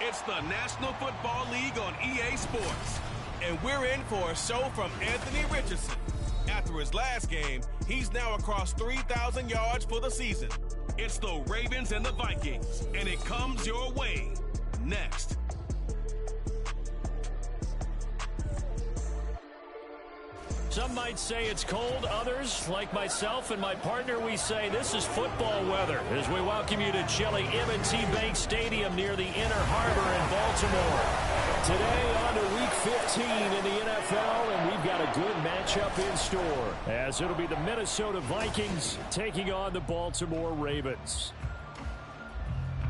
It's the National Football League on EA Sports. And we're in for a show from Anthony Richardson. After his last game, he's now across 3,000 yards for the season. It's the Ravens and the Vikings, and it comes your way next. Some might say it's cold. Others, like myself and my partner, we say this is football weather as we welcome you to chilly M&T Bank Stadium near the Inner Harbor in Baltimore. Today on to Week 15 in the NFL, and we've got a good matchup in store as it'll be the Minnesota Vikings taking on the Baltimore Ravens.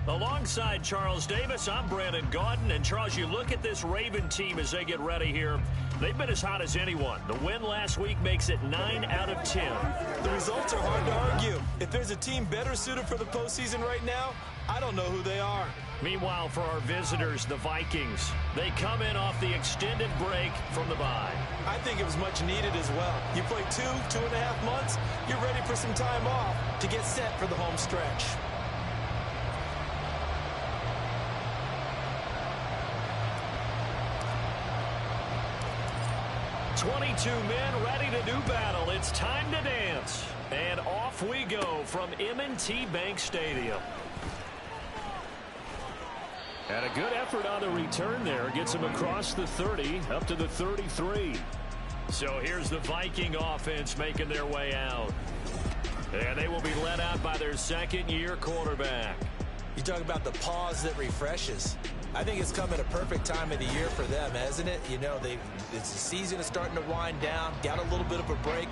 Alongside Charles Davis, I'm Brandon Gaudin. And Charles, you look at this Raven team as they get ready here. They've been as hot as anyone. The win last week makes it 9 out of 10. The results are hard to argue. If there's a team better suited for the postseason right now, I don't know who they are. Meanwhile, for our visitors, the Vikings, they come in off the extended break from the bye. I think it was much needed as well. You play 2.5 months, you're ready for some time off to get set for the home stretch. "22 men ready to do battle. It's time to dance." And off we go from M&T Bank Stadium. And a good effort on the return there. Gets him across the 30, up to the 33. So here's the Viking offense making their way out. And they will be led out by their second-year quarterback. You talk about the pause that refreshes. I think it's come at a perfect time of the year for them, hasn't it? You know, it's the season is starting to wind down, got a little bit of a break.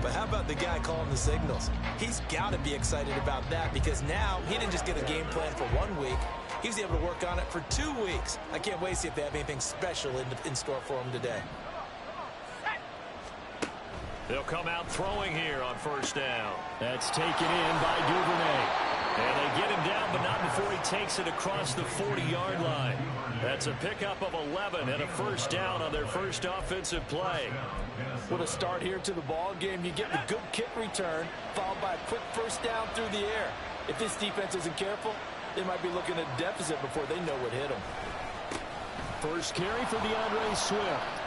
But how about the guy calling the signals? He's got to be excited about that because now he didn't just get a game plan for 1 week. He was able to work on it for 2 weeks. I can't wait to see if they have anything special in store for him today. They'll come out throwing here on first down. That's taken in by Duvernay. And they get him down, but not before he takes it across the 40-yard line. That's a pickup of 11 and a first down on their first offensive play. With a start here to the ball game, you get the good kick return, followed by a quick first down through the air. If this defense isn't careful, they might be looking at a deficit before they know what hit them. First carry for DeAndre Swift.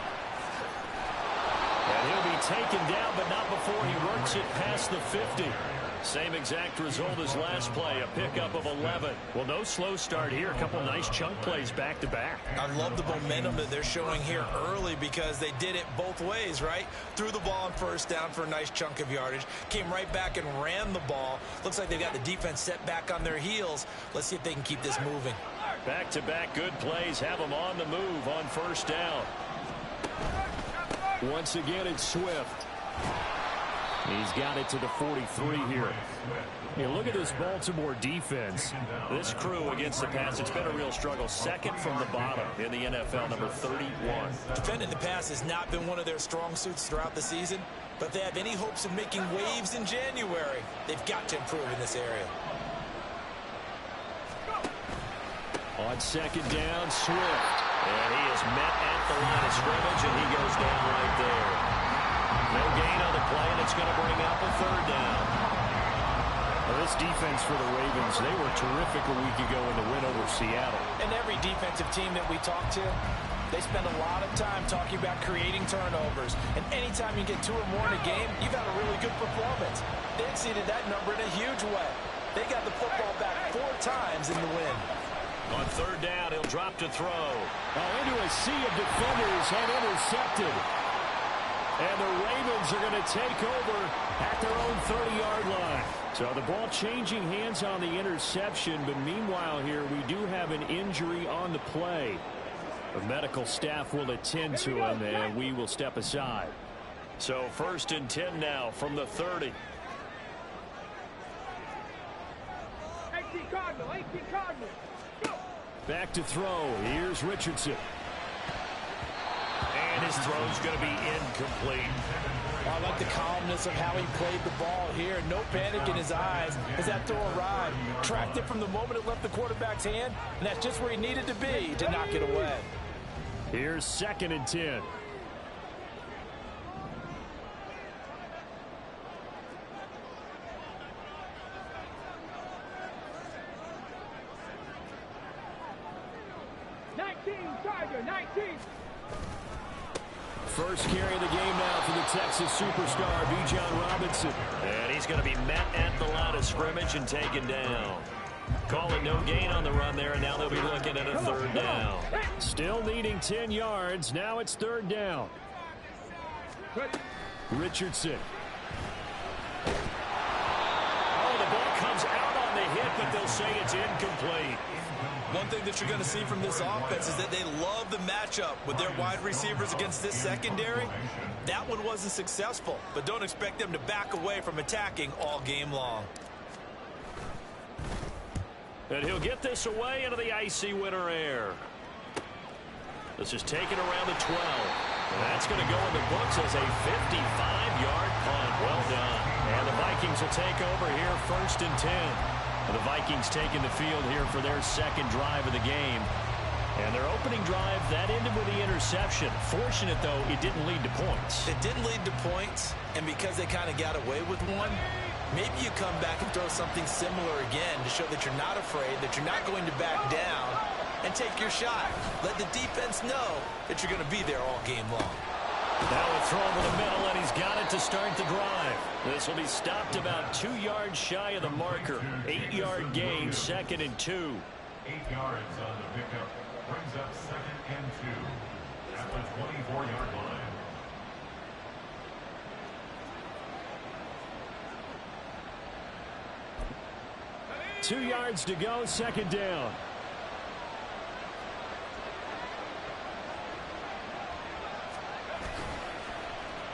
And he'll be taken down, but not before he works it past the 50. Same exact result as last play, a pickup of 11. Well, no slow start here. A couple nice chunk plays back-to-back. I love the momentum that they're showing here early because they did it both ways, right? Threw the ball on first down for a nice chunk of yardage. Came right back and ran the ball. Looks like they got the defense set back on their heels. Let's see if they can keep this moving. Back-to-back good plays have them on the move on first down. Once again, it's Swift. He's got it to the 43 here. Hey, look at this Baltimore defense. This crew against the pass, it's been a real struggle. Second from the bottom in the NFL, number 31. Defending the pass has not been one of their strong suits throughout the season, but if they have any hopes of making waves in January, they've got to improve in this area. On second down, Swift. And he is met at the line of scrimmage, and he goes down right there. No gain on the play, and it's going to bring up a third down. Well, this defense for the Ravens, they were terrific a week ago in the win over Seattle. And every defensive team that we talk to, they spend a lot of time talking about creating turnovers. And anytime you get 2 or more in a game, you've had a really good performance. They exceeded that number in a huge way. They got the football back 4 times in the win. On third down, he'll drop to throw. Into a sea of defenders and intercepted. And the Ravens are going to take over at their own 30-yard line. So the ball changing hands on the interception, but meanwhile here we do have an injury on the play. The medical staff will attend to him, and we will step aside. So 1st and 10 now from the 30. 18 Cardinal, 18 Cardinal. Go. Back to throw. Here's Richardson. And his throw's going to be incomplete. I like the calmness of how he played the ball here. No panic in his eyes as that throw arrived. Tracked it from the moment it left the quarterback's hand, and that's just where he needed to be to knock it away. Here's 2nd and 10. Inside your 19. First carry of the game now for the Texas superstar, Bijan Robinson. And he's going to be met at the line of scrimmage and taken down. Call it no gain on the run there, and now they'll be looking at a third down. Still needing 10 yards. Now it's third down. Richardson. Oh, the ball comes out on the hit, but they'll say it's incomplete. One thing that you're going to see from this offense is that they love the matchup with their wide receivers against this secondary. That one wasn't successful, but don't expect them to back away from attacking all game long. And he'll get this away into the icy winter air. This is taken around the 12. And that's going to go in the books as a 55-yard punt. Well done. And the Vikings will take over here first and 10. And the Vikings taking the field here for their second drive of the game. And their opening drive, that ended with the interception. Fortunate, though, it didn't lead to points. It didn't lead to points, and because they kind of got away with one, maybe you come back and throw something similar again to show that you're not afraid, that you're not going to back down, and take your shot. Let the defense know that you're going to be there all game long. Now a throw over the middle, and he's got it to start the drive. This will be stopped about 2 yards shy of the marker. 8-yard gain, second and 2. 8 yards on the pickup. Brings up second and 2 at the 24-yard line. Two yards to go, second down.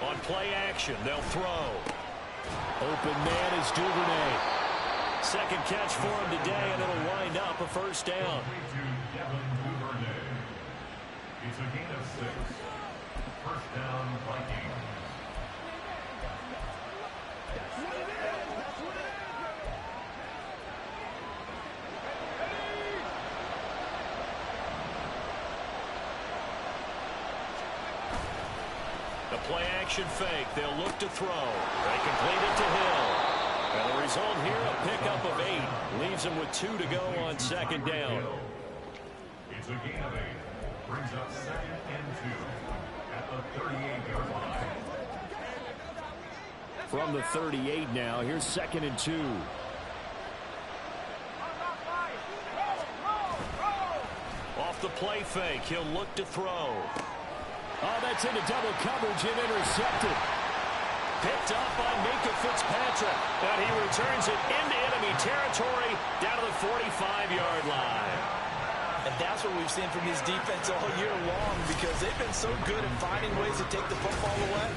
On play action, they'll throw. Open man is Duvernay. Second catch for him today, and it'll wind up a first down. It's a gain of 6. First down, Vikings. The play action fake. They'll look to throw. They complete it to Hill. And the result here, a pickup of 8. Leaves him with 2 to go on second down. It's a gain of 8. Brings up second and 2 at the 38-yard line. From the 38 now, here's second and 2. Off the play fake, he'll look to throw. Oh, that's into double coverage and intercepted. Picked up by Minka Fitzpatrick. And he returns it into enemy territory down to the 45-yard line. And that's what we've seen from his defense all year long, because they've been so good at finding ways to take the football away.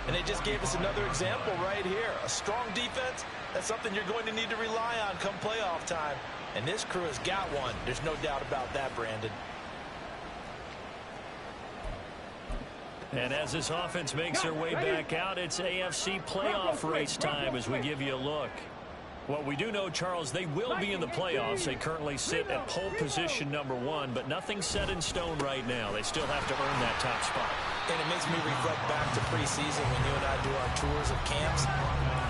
And they just gave us another example right here. A strong defense, that's something you're going to need to rely on come playoff time. And this crew has got one. There's no doubt about that, Brandon. And as this offense makes their way back out, it's AFC playoff race time as we give you a look. Well, we do know, Charles, they will be in the playoffs. They currently sit at pole position number 1, but nothing's set in stone right now. They still have to earn that top spot. And it makes me reflect back to preseason when you and I do our tours of camps.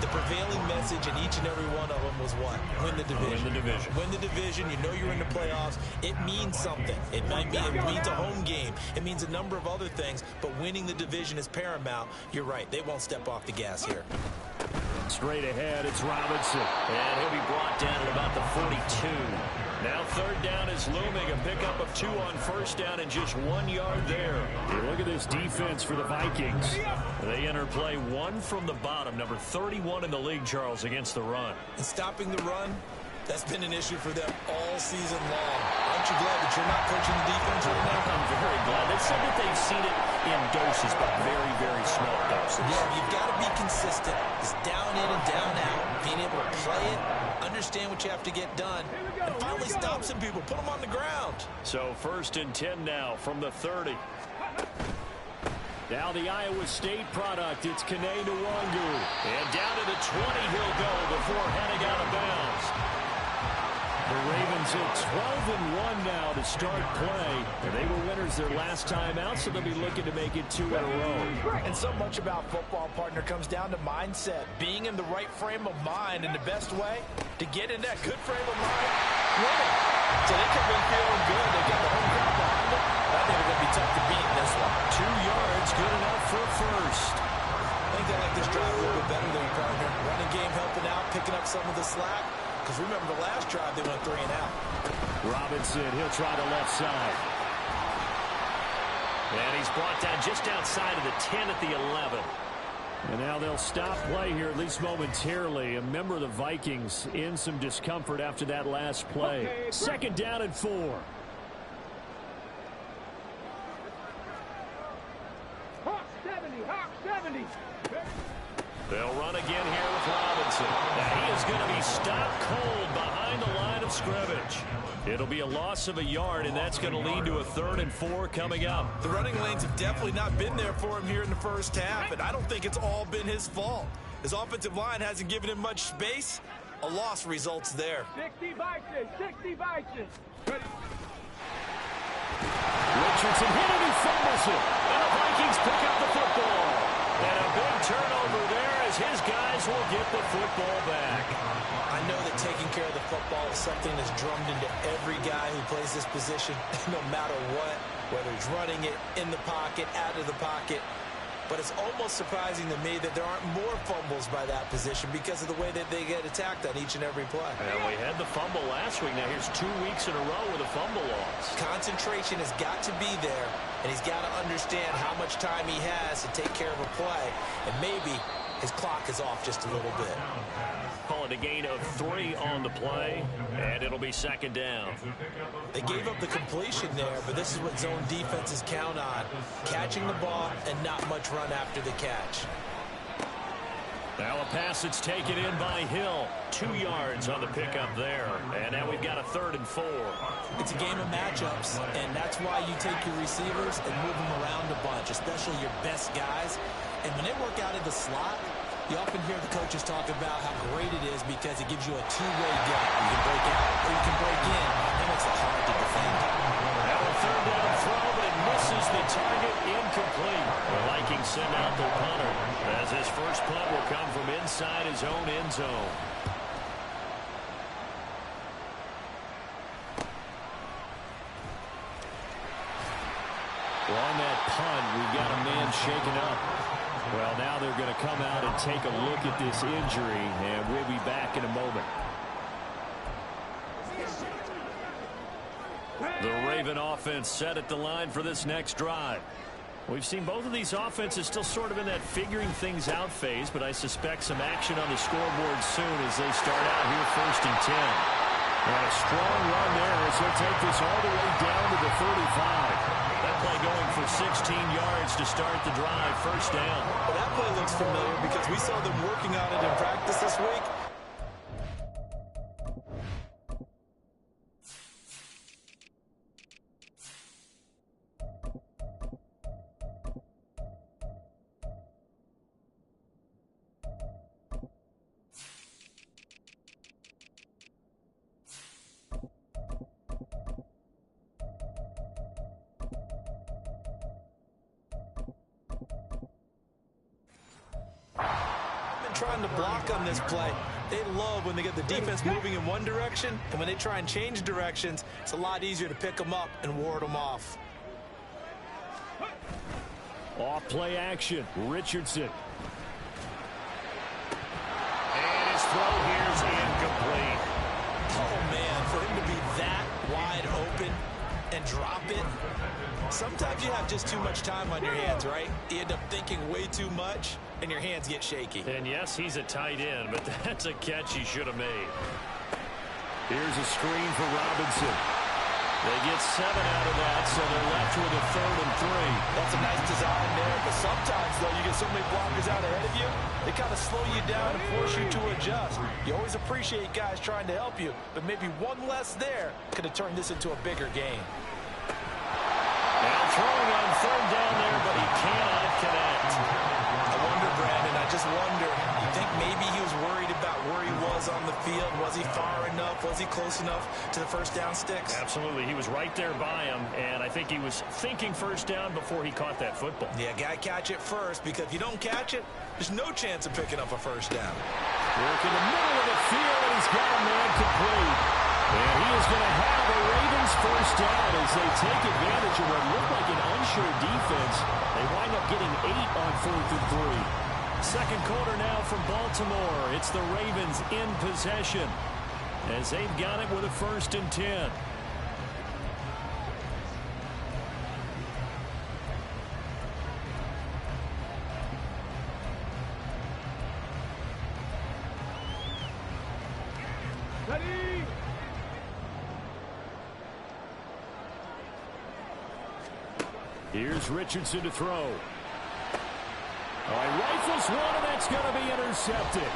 The prevailing message in each and every one of them was what? Win the division. Win the division. Win the division. You know you're in the playoffs. It means something. It means a home game. It means a number of other things, but winning the division is paramount. You're right. They won't step off the gas here. Straight ahead, it's Robinson. And he'll be brought down at about the 42. Now third down is looming. A pickup of 2 on first down and just 1 yard there. Hey, look at this defense for the Vikings. They enter play 1 from the bottom. Number 31 in the league, Charles, against the run. And stopping the run, that's been an issue for them all season long. Aren't you glad that you're not coaching the defense right now? I'm very glad. They said that they've seen it in doses, but very, very small doses. Yeah, you've got to be consistent. It's down in and down out. Being able to play it, understand what you have to get done, and finally stop some people. Put them on the ground. So first and 10 now from the 30. Now the Iowa State product. It's Kene Nwangu. And down to the 20 he'll go before heading out of bounds. The Ravens at 12-1 now to start play. And they were winners their last time out, so they'll be looking to make it 2 in a row. And so much about football, partner, comes down to mindset. Being in the right frame of mind, and the best way to get in that good frame of mind, winning. So they come in feeling good. They got the home crowd behind them. tough to beat in this one. 2 yards, good enough for first. I think they like this drive a little bit better than your partner. Running game helping out, picking up some of the slack. Because remember, the last drive, they went 3 and out. Robinson, he'll try the left side. And he's brought down just outside of the 10 at the 11. And now they'll stop play here, at least momentarily. A member of the Vikings in some discomfort after that last play. Second down and 4. Hawk 70, Hawk 70. They'll run again here with Robinson. Now he is going to be stopped cold behind the line of scrimmage. It'll be a loss of a yard, and that's going to lead to a 3rd and 4 coming up. The running lanes have definitely not been there for him here in the first half, and I don't think it's all been his fault. His offensive line hasn't given him much space. A loss results there. 60 Vikings, 60 Vikings. Richardson hit it, he fumbles it. And the Vikings pick up the football. And a big turnover there as his guys will get the football back. I know that taking care of the football is something that's drummed into every guy who plays this position, no matter what, whether he's running it, in the pocket, out of the pocket. But it's almost surprising to me that there aren't more fumbles by that position because of the way that they get attacked on each and every play. And we had the fumble last week. Now here's 2 weeks in a row with a fumble loss. Concentration has got to be there, and he's got to understand how much time he has to take care of a play. And maybe his clock is off just a little bit. Call it a gain of 3 on the play, and it'll be second down. They gave up the completion there, but this is what zone defenses count on. Catching the ball and not much run after the catch. Now a pass that's taken in by Hill. 2 yards on the pickup there. And now we've got a 3rd and 4. It's a game of matchups, and that's why you take your receivers and move them around a bunch, especially your best guys. And when they work out of the slot, you often hear the coaches talk about how great it is because it gives you a two-way gap. You can break out or you can break in. That makes it hard to defend. Now a 3rd down throw, but it misses the target, incomplete. The Vikings send out their punter as his first punt will come from inside his own end zone. Well, on that punt, we've got a man shaken up. Well, now they're going to come out and take a look at this injury, and we'll be back in a moment. The Raven offense set at the line for this next drive. We've seen both of these offenses still sort of in that figuring things out phase, but I suspect some action on the scoreboard soon as they start out here 1st and 10. And a strong run there as he'll take this all the way down to the 35. That play going for 16 yards to start the drive, 1st down. Well, that play looks familiar because we saw them working on it in practice this week. Trying to block on this play. They love when they get the defense moving in one direction, and when they try and change directions, it's a lot easier to pick them up and ward them off. Off play action, Richardson. And his throw here's incomplete. Oh man, for him to be that wide open and drop it. Sometimes you have just too much time on your hands, right? You end up thinking way too much, and your hands get shaky. And yes, he's a tight end, but that's a catch he should have made. Here's a screen for Robinson. They get 7 out of that, so they're left with a 3rd and 3. That's a nice design there, but sometimes, though, you get so many blockers out ahead of you, they kind of slow you down and force you to adjust. You always appreciate guys trying to help you, but maybe one less there could have turned this into a bigger game. Now throwing on 3rd down there, but he cannot connect. I wonder, Brandon, I just wonder, you think maybe he was worried about where he was on the field? Was he far enough? Was he close enough to the 1st down sticks? Absolutely. He was right there by him, and I think he was thinking 1st down before he caught that football. Yeah, got to catch it first, because if you don't catch it, there's no chance of picking up a 1st down. Work in the middle of the field, and he's got a man complete. And he is going to have a Ravens first down as they take advantage of what looked like an unsure defense. They wind up getting 8 on 4th and 3. Second quarter now from Baltimore. It's the Ravens in possession as they've got it with a 1st and 10. Ready? Here's Richardson to throw. All right, rifles one, and that's going to be intercepted.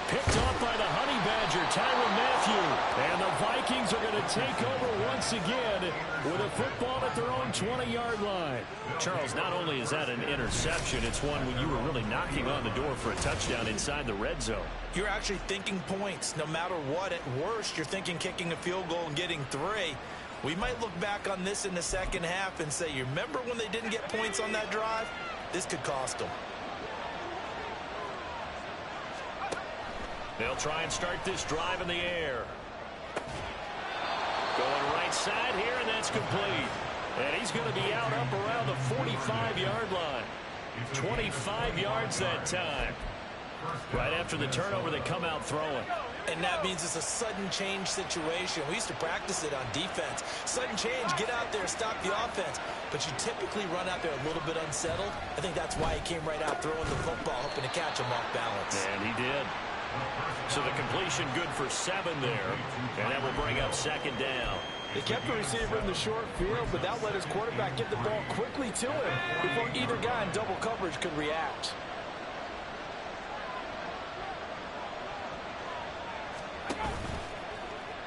Picked off by the Honey Badger, Tyrann Mathieu. And the Vikings are going to take over once again with a football at their own 20-yard line. Charles, not only is that an interception, it's one when you were really knocking on the door for a touchdown inside the red zone. You're actually thinking points. No matter what, at worst, you're thinking kicking a field goal and getting 3. We might look back on this in the second half and say, you remember when they didn't get points on that drive? This could cost them. They'll try and start this drive in the air. Going right side here, and that's complete. And he's going to be out up around the 45-yard line. 25 yards that time. Right after the turnover, they come out throwing. And that means it's a sudden change situation. We used to practice it on defense. Sudden change, get out there, stop the offense. But you typically run out there a little bit unsettled. I think that's why he came right out throwing the football, hoping to catch him off balance. And he did. So the completion good for 7 there. And that will bring up 2nd down. They kept the receiver in the short field, but that let his quarterback get the ball quickly to him before either guy in double coverage could react.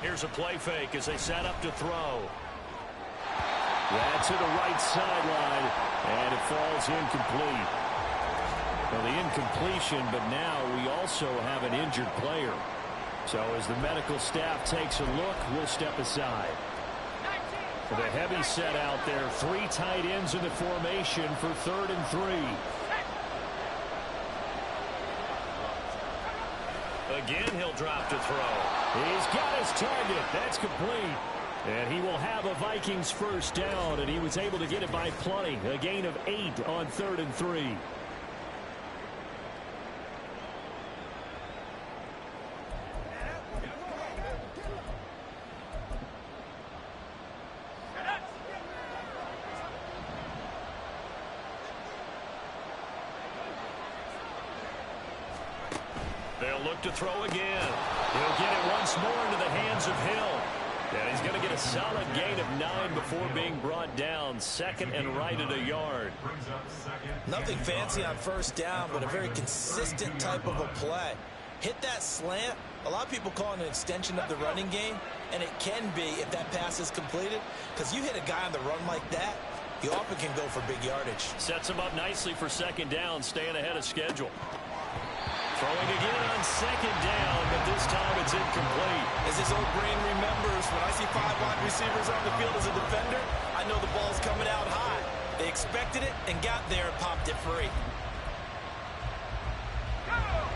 Here's a play fake as they set up to throw. That's to the right sideline, and it falls incomplete. Well, the incompletion, but now we also have an injured player. So as the medical staff takes a look, we'll step aside. The heavy set out there, 3 tight ends in the formation for 3rd and 3. Again, he'll drop to throw. He's got his target. That's complete. And he will have a Vikings first down, and he was able to get it by plenty. A gain of 8 on 3rd and 3. They'll look to throw again. He'll get it once more into the hands of Hill. And he's going to get a solid gain of 9 before being brought down. 2nd and right at a yard. Nothing fancy on first down, but a very consistent type of a play. Hit that slant. A lot of people call it an extension of the running game, and it can be if that pass is completed, because you hit a guy on the run like that, he often can go for big yardage. Sets him up nicely for 2nd down, staying ahead of schedule. Throwing again on 2nd down, but this time it's incomplete. As his old brain remembers, when I see 5 wide receivers on the field as a defender, I know the ball's coming out high. They expected it and got there and popped it free.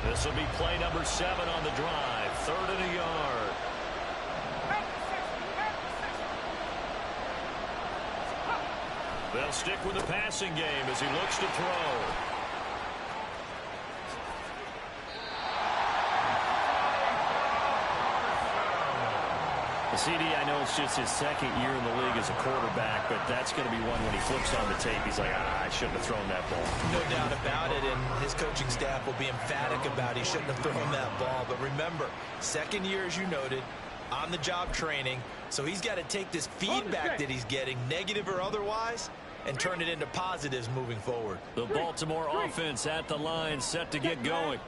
This will be play number 7 on the drive. 3rd and a yard. They'll stick with the passing game as he looks to throw. CD, I know it's just his 2nd year in the league as a quarterback, but that's going to be one when he flips on the tape, he's like, I shouldn't have thrown that ball. No doubt about it, and his coaching staff will be emphatic about he shouldn't have thrown that ball. But remember, 2nd year, as you noted, on-the-job training, so he's got to take this feedback that he's getting, negative or otherwise, and turn it into positives moving forward. The Baltimore offense at the line, set to get going.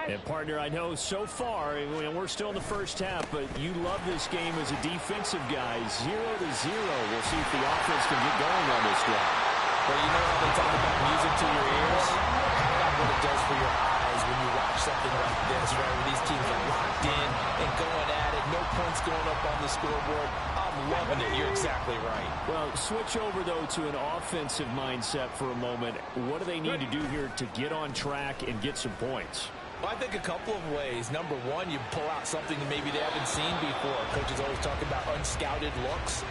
And, partner, I know so far, we're still in the first half, but you love this game as a defensive guy. 0-0. We'll see if the offense can get going on this drive. Well, you know how they talk about music to your ears? How about what it does for your eyes when you watch something like this, right, where these teams are locked in and going at it, no points going up on the scoreboard. I'm loving it. You're exactly right. Well, switch over, though, to an offensive mindset for a moment. What do they need to do here to get on track and get some points? Well, I think a couple of ways. Number one, you pull out something that maybe they haven't seen before. Coaches always talk about unscouted looks.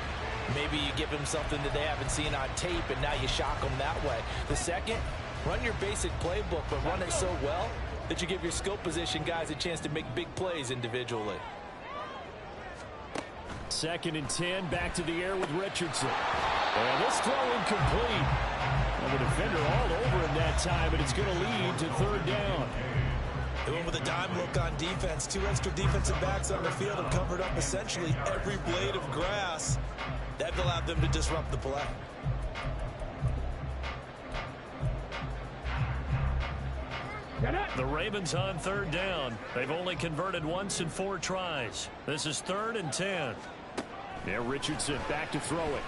Maybe you give them something that they haven't seen on tape, and now you shock them that way. The second, run your basic playbook, but run it so well that you give your skill position guys a chance to make big plays individually. 2nd and 10, back to the air with Richardson. And this throw incomplete. And the defender all over him that time, and it's going to lead to 3rd down. They went with a dime look on defense. 2 extra defensive backs on the field and covered up essentially every blade of grass. That allowed them to disrupt the play. The Ravens on 3rd down. They've only converted once in 4 tries. This is 3rd and 10. Yeah, Richardson back to throw it.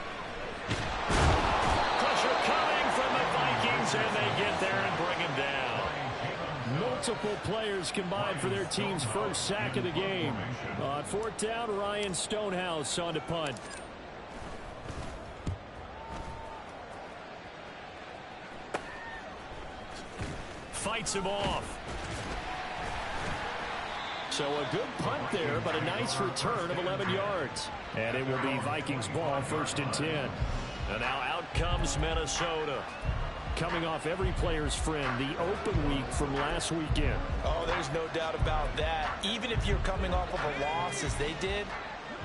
Pressure coming from the Vikings, and they get there and bring him down. Multiple players combined for their team's first sack of the game. On 4th down, Ryan Stonehouse on to punt. Fights him off. So a good punt there, but a nice return of 11 yards. And it will be Vikings ball, 1st and 10. And now out comes Minnesota. Coming off every player's friend, the open week from last weekend. Oh, there's no doubt about that. Even if you're coming off of a loss as they did,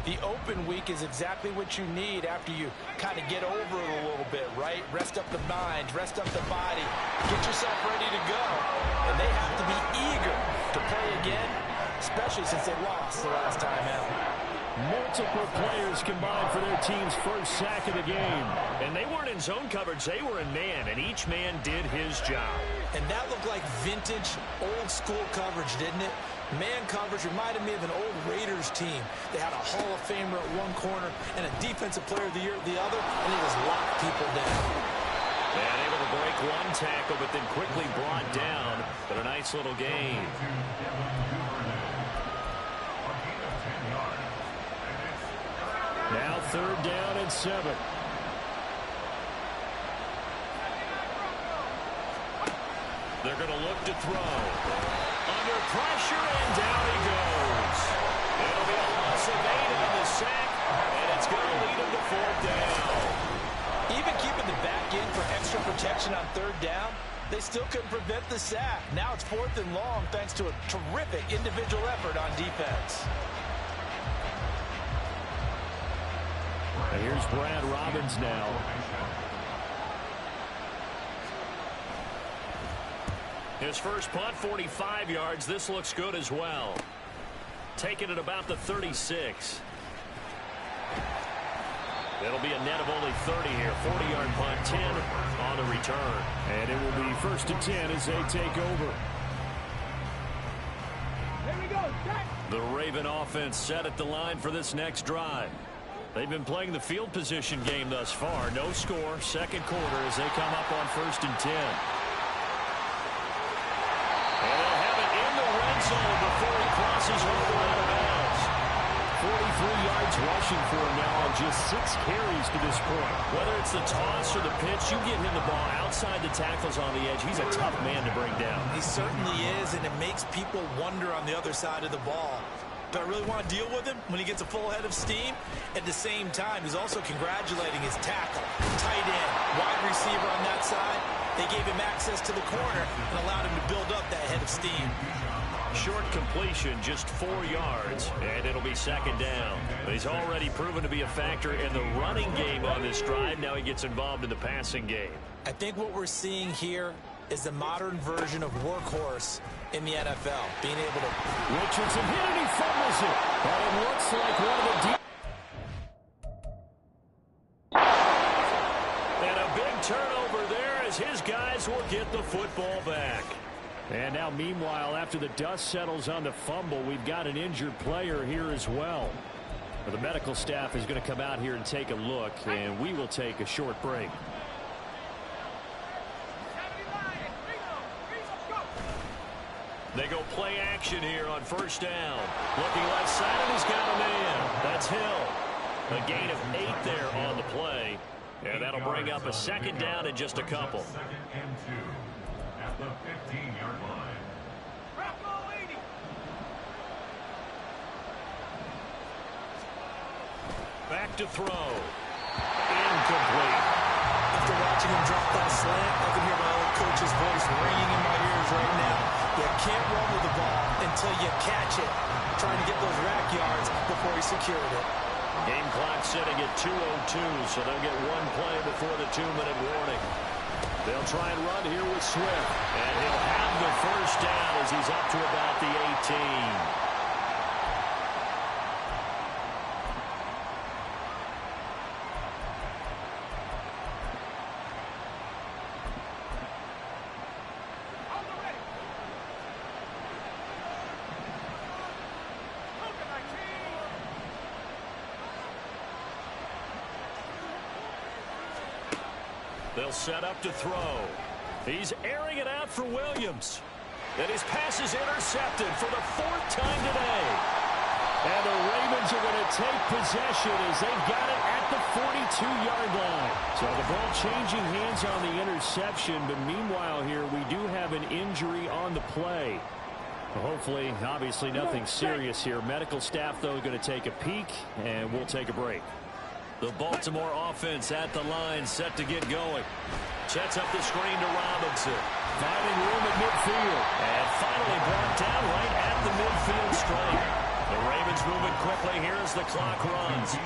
the open week is exactly what you need after you kind of get over it a little bit, right? Rest up the mind, rest up the body, get yourself ready to go. And they have to be eager to play again, especially since they lost the last time out. Multiple players combined for their team's first sack of the game. And they weren't in zone coverage, they were in man, and each man did his job. And that looked like vintage, old-school coverage, didn't it? Man coverage reminded me of an old Raiders team. They had a Hall of Famer at one corner and a Defensive Player of the Year at the other, and they just locked people down. And able to break one tackle, but then quickly brought down. But a nice little gain. Now 3rd down and 7. They're going to look to throw. Under pressure, and down he goes. It'll be a loss of 8 on the sack, and it's going to lead him to 4th down. Even keeping the back in for extra protection on 3rd down, they still couldn't prevent the sack. Now it's 4th and long thanks to a terrific individual effort on defense. Here's Brad Robbins now. His first punt, 45 yards. This looks good as well. Taking it about the 36. It'll be a net of only 30 here. 40-yard punt, 10 on the return. And it will be 1st and 10 as they take over. Here we go, Jack. The Raven offense set at the line for this next drive. They've been playing the field position game thus far. No score, 2nd quarter as they come up on 1st and 10. And they'll have it in the red zone before he crosses over out of bounds. 43 yards rushing for him now on just 6 carries to this point. Whether it's the toss or the pitch, you get him the ball outside the tackles on the edge. He's a tough man to bring down. He certainly is, and it makes people wonder on the other side of the ball. Do I really want to deal with him when he gets a full head of steam? At the same time, he's also congratulating his tackle, tight end, wide receiver on that side. They gave him access to the corner and allowed him to build up that head of steam. Short completion, just 4 yards, and it'll be 2nd down. He's already proven to be a factor in the running game on this drive. Now he gets involved in the passing game. I think what we're seeing here is the modern version of workhorse in the NFL. Being able to... Richardson hit and he fumbles it. And it looks like one of the... And a big turnover there as his guys will get the football back. And now, meanwhile, after the dust settles on the fumble, we've got an injured player here as well. The medical staff is going to come out here and take a look, and we will take a short break. They go play action here on 1st down. Looking left side, and he's got a man. That's Hill. A gain of 8 there on the play. And that'll bring up a 2nd down in just a couple. 2nd and 2 at the 15-yard line. up to throw. Incomplete. After watching him drop that slant, I can hear my old coach's voice ringing in my ears right now. You can't run with the ball until you catch it. Trying to get those rack yards before he secured it. Game clock sitting at 2:02, so they'll get one play before the 2-minute warning. They'll try and run here with Swift, and he'll have the first down as he's up to about the 18. They'll set up to throw. He's airing it out for Williams. And his pass is intercepted for the 4th time today. And the Ravens are going to take possession as they've got it at the 42-yard line. So the ball changing hands on the interception. But meanwhile here, we do have an injury on the play. Hopefully, obviously nothing serious here. Medical staff, though, going to take a peek, and we'll take a break. The Baltimore offense at the line, set to get going. Sets up the screen to Robinson. Finding room at midfield. And finally brought down right at the midfield stripe. The Ravens moving quickly here as the clock runs.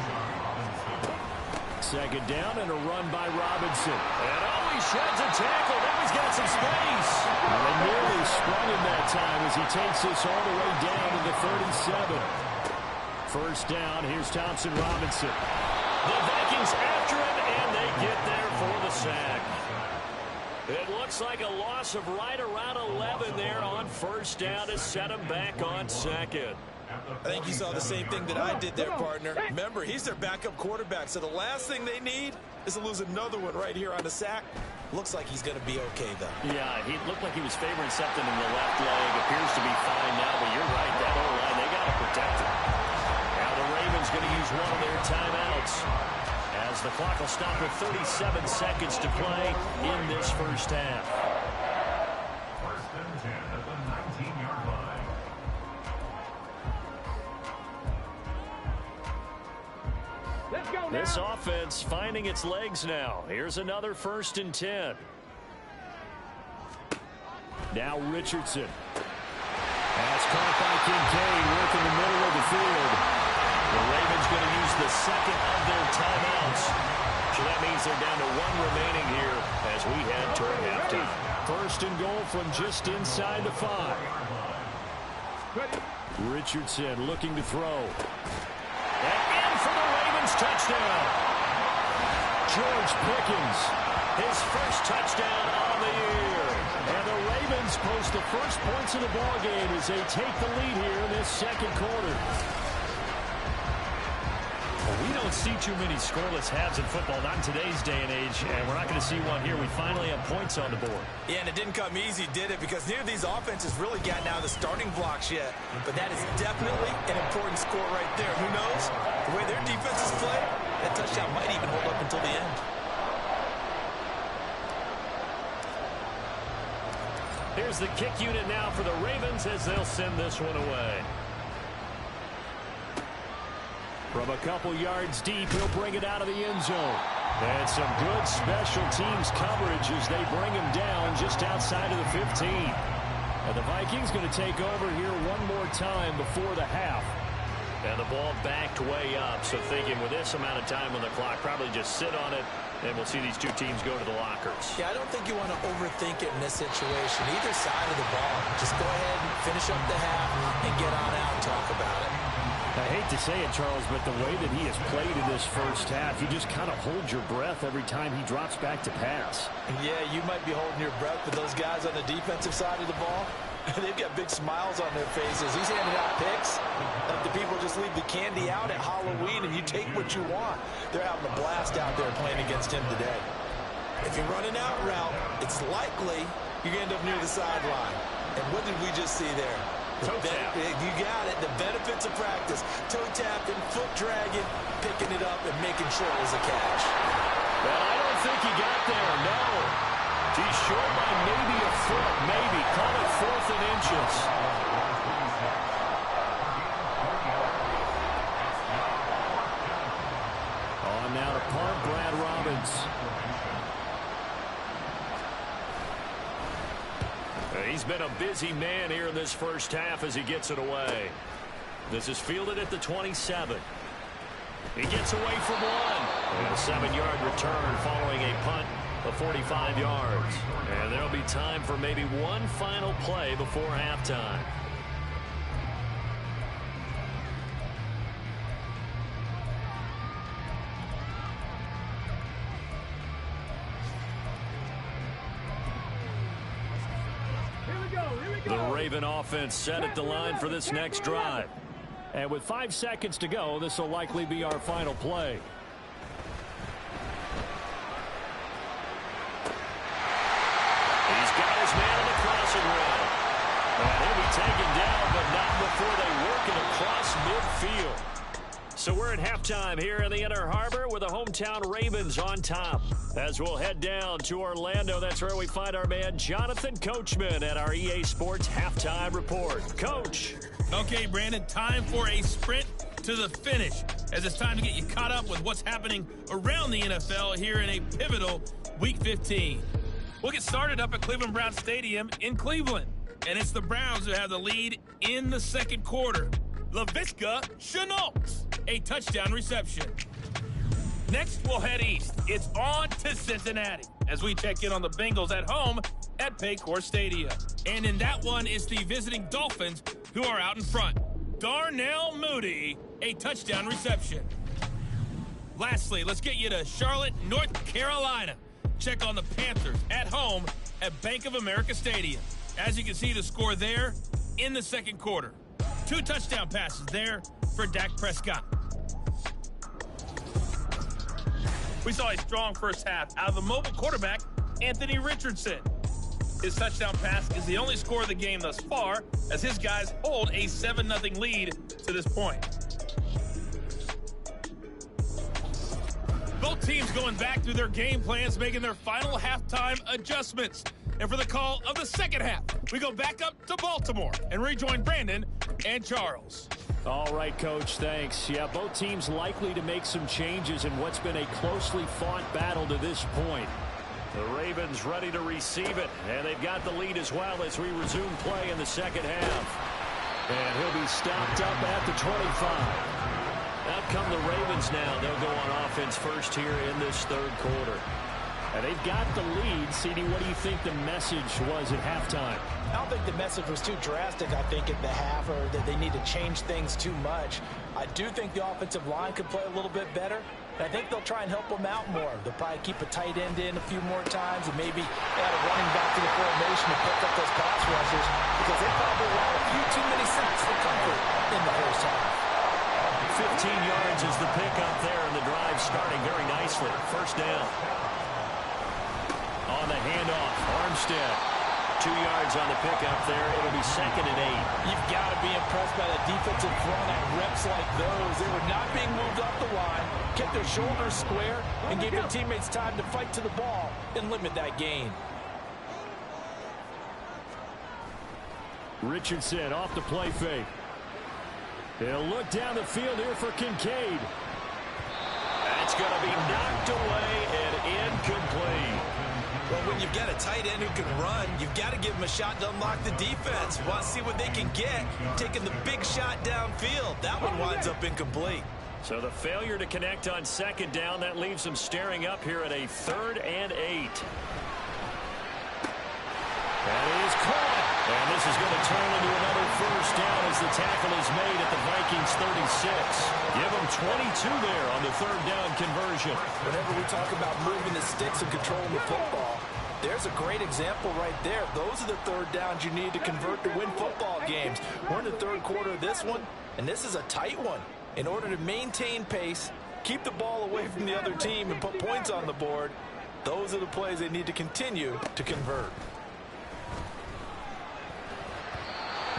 Second down and a run by Robinson. And he sheds a tackle. Now he's got some space. And they nearly sprung him that time as he takes this all the way down to the 37. First down, here's Thompson Robinson. The Vikings after him, and they get there for the sack. It looks like a loss of right around 11 there on first down to set him back on second. I think you saw the same thing that I did there, partner. Remember, he's their backup quarterback, so the last thing they need is to lose another one right here on the sack. Looks like he's going to be okay, though. Yeah, he looked like he was favoring something in the left leg. Appears to be fine now, but you're right, that O-line, they got to protect him. Now the Ravens going to use one of their timeouts as the clock will stop with 37 seconds to play in this first half. First and 10 at the 19-yard line. Let's go now. This offense finding its legs now. Here's another first and 10. Now Richardson. Pass caught by Kincaid, working the middle of the field. The Ravens going to use the second of their timeouts. So that means they're down to one remaining here as we head toward halftime. First and goal from just inside the 5. Richardson looking to throw. And in for the Ravens touchdown. George Pickens, his first touchdown on the year. And the Ravens post the first points of the ballgame as they take the lead here in this second quarter. We don't see too many scoreless halves in football, not in today's day and age, and we're not going to see one here. We finally have points on the board. Yeah, and it didn't come easy, did it? Because neither of these offenses really got out of the starting blocks yet. But that is definitely an important score right there. Who knows? The way their defenses play, that touchdown might even hold up until the end. Here's the kick unit now for the Ravens as they'll send this one away. From a couple yards deep, he'll bring it out of the end zone. And some good special teams coverage as they bring him down just outside of the 15. And the Vikings going to take over here one more time before the half. And the ball backed way up, so thinking with this amount of time on the clock, probably just sit on it, and we'll see these two teams go to the lockers. Yeah, I don't think you want to overthink it in this situation. Either side of the ball, just go ahead and finish up the half and get on out and talk about it. I hate to say it, Charles, but the way that he has played in this first half, you just kind of hold your breath every time he drops back to pass. Yeah, you might be holding your breath, but those guys on the defensive side of the ball, they've got big smiles on their faces. He's handing out picks. Like the people just leave the candy out at Halloween, and you take what you want. They're having a blast out there playing against him today. If you're running out route, it's likely you're going to end up near the sideline. And what did we just see there? Toe tap. You got it. The benefits of practice. Toe tapping, foot dragging, picking it up, and making sure it was a catch. Well, I don't think he got there, no. He's short by maybe a foot, maybe. Call it 4th and inches. been a busy man here in this first half as he gets it away. This is fielded at the 27. He gets away from one. And a 7-yard return following a punt of 45 yards. And there'll be time for maybe one final play before halftime. The Raven offense set at the line for this next drive. And with 5 seconds to go, this will likely be our final play. He's got his man on the crossing route. And he'll be taken down, but not before they work it across midfield. So we're at halftime here in the Inner Harbor with the hometown Ravens on top. As we'll head down to Orlando, that's where we find our man Jonathan Coachman at our EA Sports Halftime Report. Coach. Okay, Brandon, time for a sprint to the finish, as it's time to get you caught up with what's happening around the NFL here in a pivotal Week 15. We'll get started up at Cleveland Browns Stadium in Cleveland, and it's the Browns who have the lead in the second quarter. Laviska Shenault, a touchdown reception. Next, we'll head east. It's on to Cincinnati as we check in on the Bengals at home at Paycor Stadium. And in that one, it's the visiting Dolphins who are out in front. Darnell Mooney, a touchdown reception. Lastly, let's get you to Charlotte, North Carolina. Check on the Panthers at home at Bank of America Stadium. As you can see, the score there in the second quarter. 2 touchdown passes there for Dak Prescott. We saw a strong first half out of the mobile quarterback, Anthony Richardson. His touchdown pass is the only score of the game thus far, as his guys hold a 7-0 lead to this point. Both teams going back through their game plans, making their final halftime adjustments. And for the call of the second half, we go back up to Baltimore and rejoin Brandon and Charles. All right, Coach, thanks. Yeah, both teams likely to make some changes in what's been a closely fought battle to this point. The Ravens ready to receive it, and they've got the lead as well as we resume play in the second half. And he'll be stopped up at the 25. Out come the Ravens now. They'll go on offense first here in this third quarter. And they've got the lead. CD, what do you think the message was at halftime? I don't think the message was too drastic, I think, at the half, or that they need to change things too much. I do think the offensive line could play a little bit better. And I think they'll try and help them out more. They'll probably keep a tight end in a few more times and maybe add a running back to the formation to pick up those pass rushers, because they probably allowed a few too many sacks for comfort in the first half. 15 yards is the pickup there, and the drive starting very nicely. First down. On the handoff, Armstead. 2 yards on the pickup there. It'll be 2nd and 8. You've got to be impressed by the defensive front at reps like those. They were not being moved off the line, kept their shoulders square, and gave their teammates time to fight to the ball and limit that gain. Richardson off the play fake. They'll look down the field here for Kincaid. That's going to be knocked away and incomplete. Well, when you've got a tight end who can run, you've got to give him a shot to unlock the defense. Want to see what they can get, taking the big shot downfield. That one winds up incomplete. So the failure to connect on second down, that leaves them staring up here at a 3rd and 8. That is caught. And this is going to turn into another first down as the tackle is made at the Vikings 36. Give them 22 there on the 3rd down conversion. Whenever we talk about moving the sticks and controlling the football, there's a great example right there. Those are the 3rd downs you need to convert to win football games. We're in the 3rd quarter of this one, and this is a tight one. In order to maintain pace, keep the ball away from the other team, and put points on the board, those are the plays they need to continue to convert.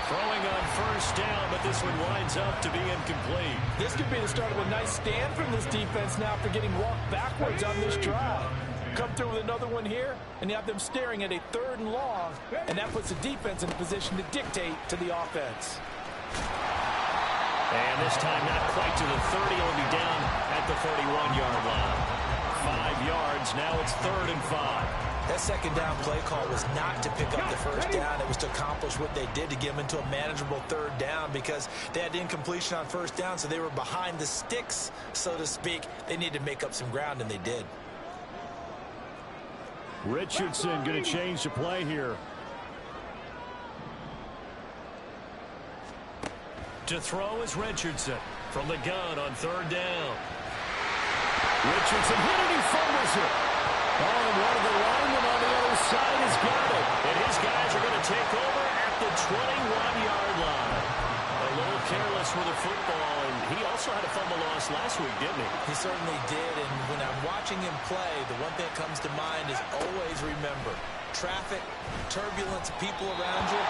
Throwing on first down, but this one winds up to be incomplete. This could be the start of a nice stand from this defense now after getting walked backwards on this drive. Come through with another one here, and you have them staring at a 3rd and long, and that puts the defense in a position to dictate to the offense. And this time not quite to the 30. It'll be down at the 31-yard line. 5 yards. Now it's 3rd and 5. That second down play call was not to pick up the first down. It was to accomplish what they did to get them into a manageable third down because they had incompletion on first down, so they were behind the sticks, so to speak. They needed to make up some ground, and they did. Richardson going to change the play here. To throw is Richardson from the gun on third down. Richardson hit it, he fumbles it. Oh, and one of the linemen on the other side has got it. And his guys are going to take over at the 21-yard line. A little careless with the football, and he also had a fumble loss last week, didn't he? He certainly did, and when I'm watching him play, the one thing that comes to mind is always remember, traffic, turbulence, people around you,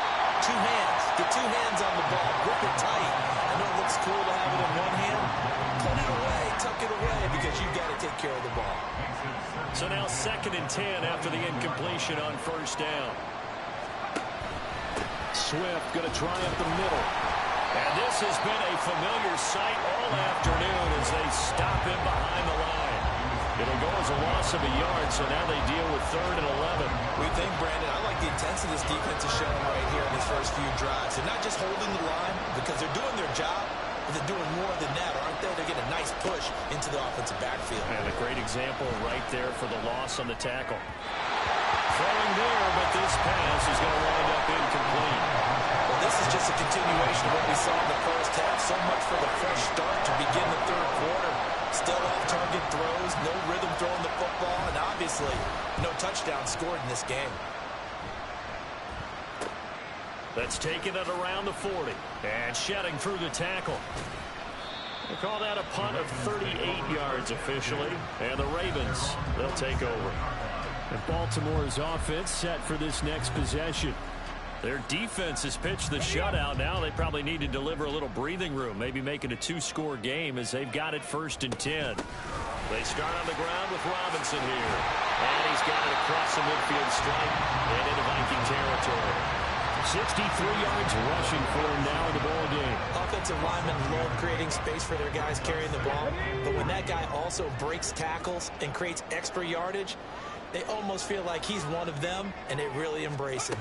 two hands. Get two hands on the ball. Grip it tight. I know it looks cool to have it in one hand. Put it away. Tuck it away because you've got to take care of the ball. So now 2nd and 10 after the incompletion on first down. Swift going to try up the middle. And this has been a familiar sight all afternoon as they stop him behind the line. It'll go as a loss of a yard, so now they deal with 3rd and 11. We think, Brandon, I like the intensity this defense is showing right here in these first few drives. They're not just holding the line because they're doing their job, but they're doing more than that, aren't they? They're getting a nice push into the offensive backfield. And a great example right there for the loss on the tackle. Throwing there, but this pass is going to wind up incomplete. Well, this is just a continuation of what we saw in the first half. So much for the fresh start to begin the third quarter. Still off-target throws, no rhythm throwing the football, and obviously no touchdown scored in this game. That's taking it around the 40 and shedding through the tackle. They call that a punt of 38 yards officially, and the Ravens, they'll take over. And Baltimore's offense set for this next possession. Their defense has pitched the shutout. Now they probably need to deliver a little breathing room, maybe make it a 2-score game as they've got it 1st and 10. They start on the ground with Robinson here. And he's got it across the midfield stripe and into Viking territory. 63 yards rushing for him now in the ball game. Offensive linemen love creating space for their guys carrying the ball, but when that guy also breaks tackles and creates extra yardage, they almost feel like he's one of them, and they really embrace him.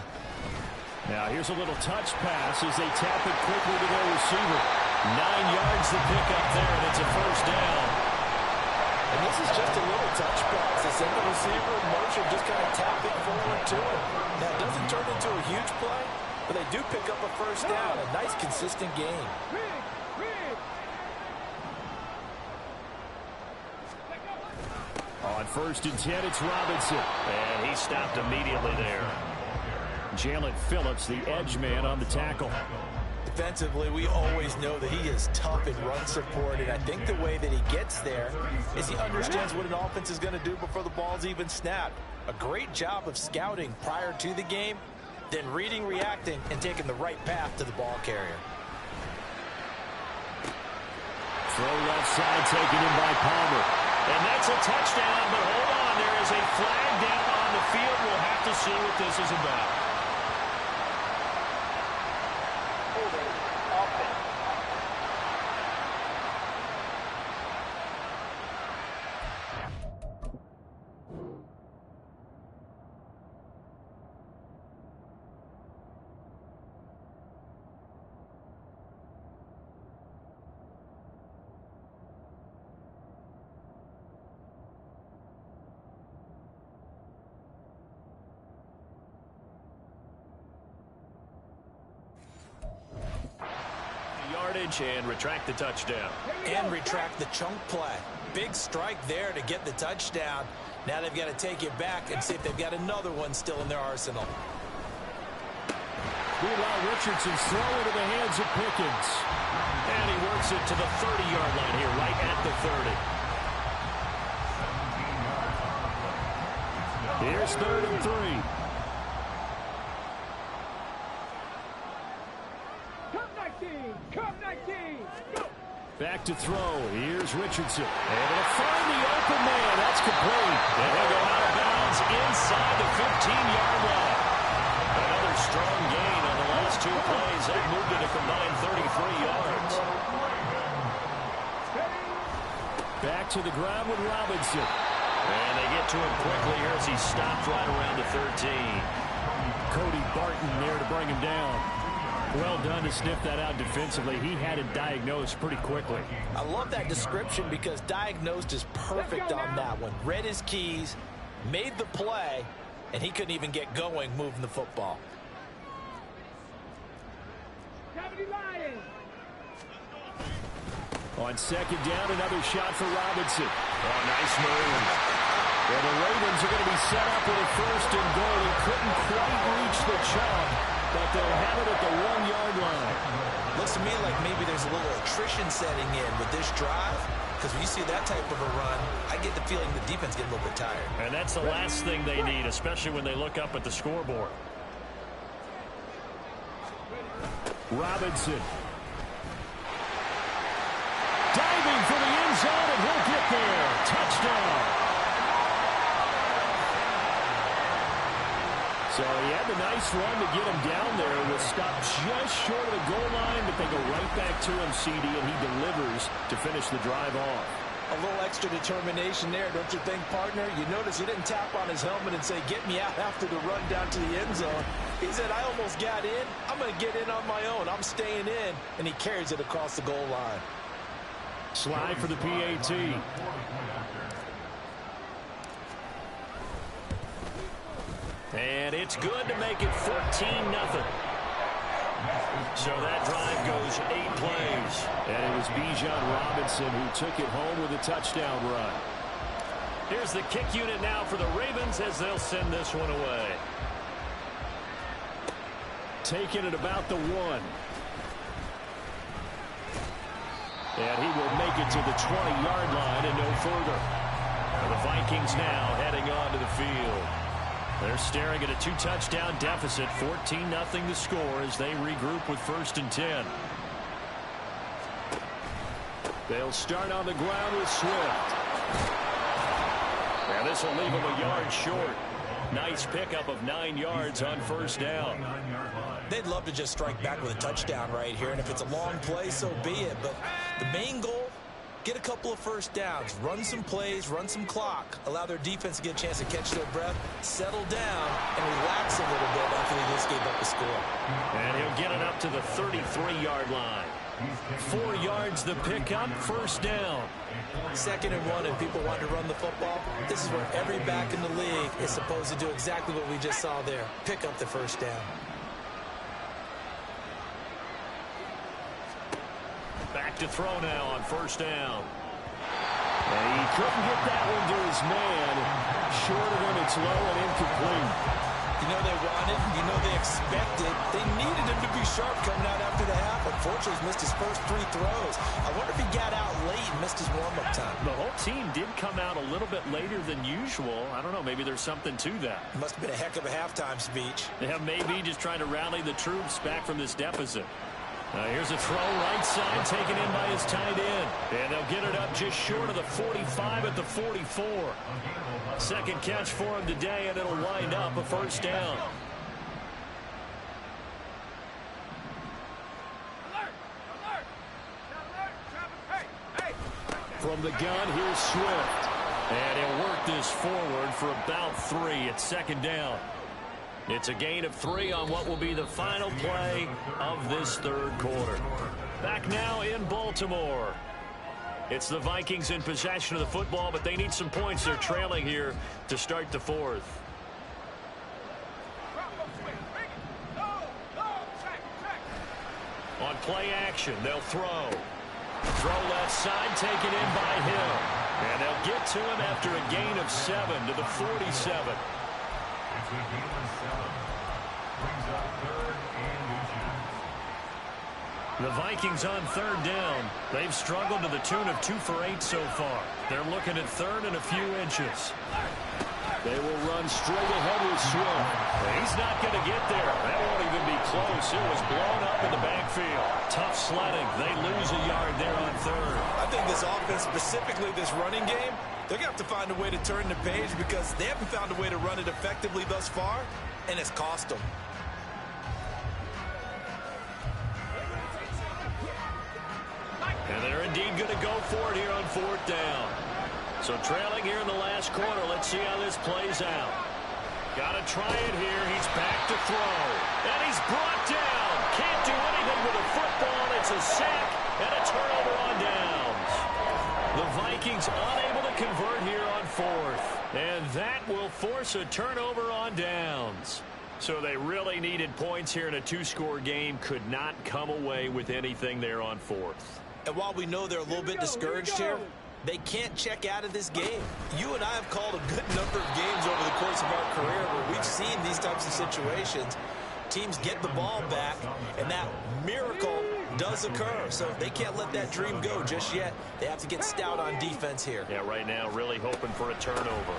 Now here's a little touch pass as they tap it quickly to their receiver. 9 yards to pick up there, and it's a 1st down. And this is just a little touch pass. They send the receiver in motion, just kind of tap it forward to it. Now it doesn't turn into a huge play, but they do pick up a 1st down. A nice, consistent game. On 1st and 10, it's Robinson. And he stopped immediately there. Jalen Phillips, the edge man on the tackle. Defensively, we always know that he is tough in run support, and I think the way that he gets there is he understands what an offense is going to do before the ball's even snapped. A great job of scouting prior to the game, then reading, reacting, and taking the right path to the ball carrier. Throw left side taken in by Palmer. And that's a touchdown, but hold on, there is a flag down on the field. We'll have to see what this is about. And retract the touchdown. And retract the chunk play. Big strike there to get the touchdown. Now they've got to take it back and see if they've got another one still in their arsenal. Meanwhile, Richardson's throw into the hands of Pickens. And he works it to the 30-yard line here, right at the 30. Here's 3rd and 3. Back to throw. Here's Richardson. Able to find the open man. That's complete. And he'll go out of bounds inside the 15-yard line. Another strong gain on the last 2 plays. That moved it a combined 33 yards. Back to the ground with Robinson. And they get to him quickly here as he stopped right around the 13. Cody Barton there to bring him down. Well done to sniff that out defensively. He had it diagnosed pretty quickly. I love that description because diagnosed is perfect on that one. Read his keys, made the play, and he couldn't even get going moving the football. On second down, another shot for Robinson. Oh, nice move. Well, the Ravens are going to be set up with a first and goal. He couldn't quite reach the chalk, but they'll have it at the 1-yard line. Looks to me like maybe there's a little attrition setting in with this drive, because when you see that type of a run, I get the feeling the defense getting a little bit tired. And that's the last thing they need, especially when they look up at the scoreboard. Robinson. Diving for the end zone, and he'll get there. Touchdown. So he had the nice run to get him down there. Was stopped just short of the goal line, but they go right back to him, CD, and he delivers to finish the drive off. A little extra determination there, don't you think, partner? You notice he didn't tap on his helmet and say, get me out after the run down to the end zone. He said, I almost got in. I'm going to get in on my own. I'm staying in. And he carries it across the goal line. Slide for the PAT. And it's good to make it 14-0. So that drive goes 8 plays. And it was Bijan Robinson who took it home with a touchdown run. Here's the kick unit now for the Ravens as they'll send this one away. Taking it about the 1. And he will make it to the 20-yard line and no further. And the Vikings now heading onto the field. They're staring at a 2-touchdown deficit, 14-0 to score as they regroup with 1st and 10. They'll start on the ground with Swift. And this will leave him a yard short. Nice pickup of 9 yards on 1st down. They'd love to just strike back with a touchdown right here, and if it's a long play, so be it. But the main goal, get a couple of 1st downs, run some plays, run some clock, allow their defense to get a chance to catch their breath, settle down, and relax a little bit after they just gave up the score. And he'll get it up to the 33-yard line. 4 yards the pickup, 1st down. 2nd and 1, and people want to run the football. This is where every back in the league is supposed to do exactly what we just saw there. Pick up the 1st down. Back to throw now on 1st down. And he couldn't get that one to his man. Short of him, it's low and incomplete. You know they wanted, you know they expected. They needed him to be sharp coming out after the half. Unfortunately, he's missed his first 3 throws. I wonder if he got out late and missed his warm-up time. The whole team did come out a little bit later than usual. I don't know, maybe there's something to that. Must have been a heck of a halftime speech. Yeah, maybe just trying to rally the troops back from this deficit. Here's a throw right side taken in by his tight end. And they'll get it up just short of the 45 at the 44. 2nd catch for him today, and it'll wind up a 1st down. From the gun, here's Swift. And he'll work this forward for about 3 at 2nd down. It's a gain of 3 on what will be the final play of this 3rd quarter. Back now in Baltimore. It's the Vikings in possession of the football, but they need some points. They're trailing here to start the 4th. On play action, they'll throw. Throw left side, taken in by Hill. And they'll get to him after a gain of 7 to the 47. The Vikings on 3rd down. They've struggled to the tune of 2 for 8 so far. They're looking at 3rd and a few inches. They will run straight ahead with Swift. He's not going to get there. That won't even be close. It was blown up in the backfield. Tough sledding. They lose a yard there on 3rd. I think this offense, specifically this running game, they're going to have to find a way to turn the page because they haven't found a way to run it effectively thus far, and it's cost them. And they're indeed going to go for it here on 4th down. So trailing here in the last quarter. Let's see how this plays out. Got to try it here. He's back to throw. And he's brought down. Can't do anything with a football. It's a sack and a turnover on downs. The Vikings unable to convert here on fourth. And that will force a turnover on downs. So they really needed points here in a two-score game. Could not come away with anything there on fourth. And while we know they're a little bit discouraged here, they can't check out of this game. You and I have called a good number of games over the course of our career where we've seen these types of situations. Teams get the ball back, and that miracle does occur. So they can't let that dream go just yet. They have to get stout on defense here. Yeah, right now really hoping for a turnover.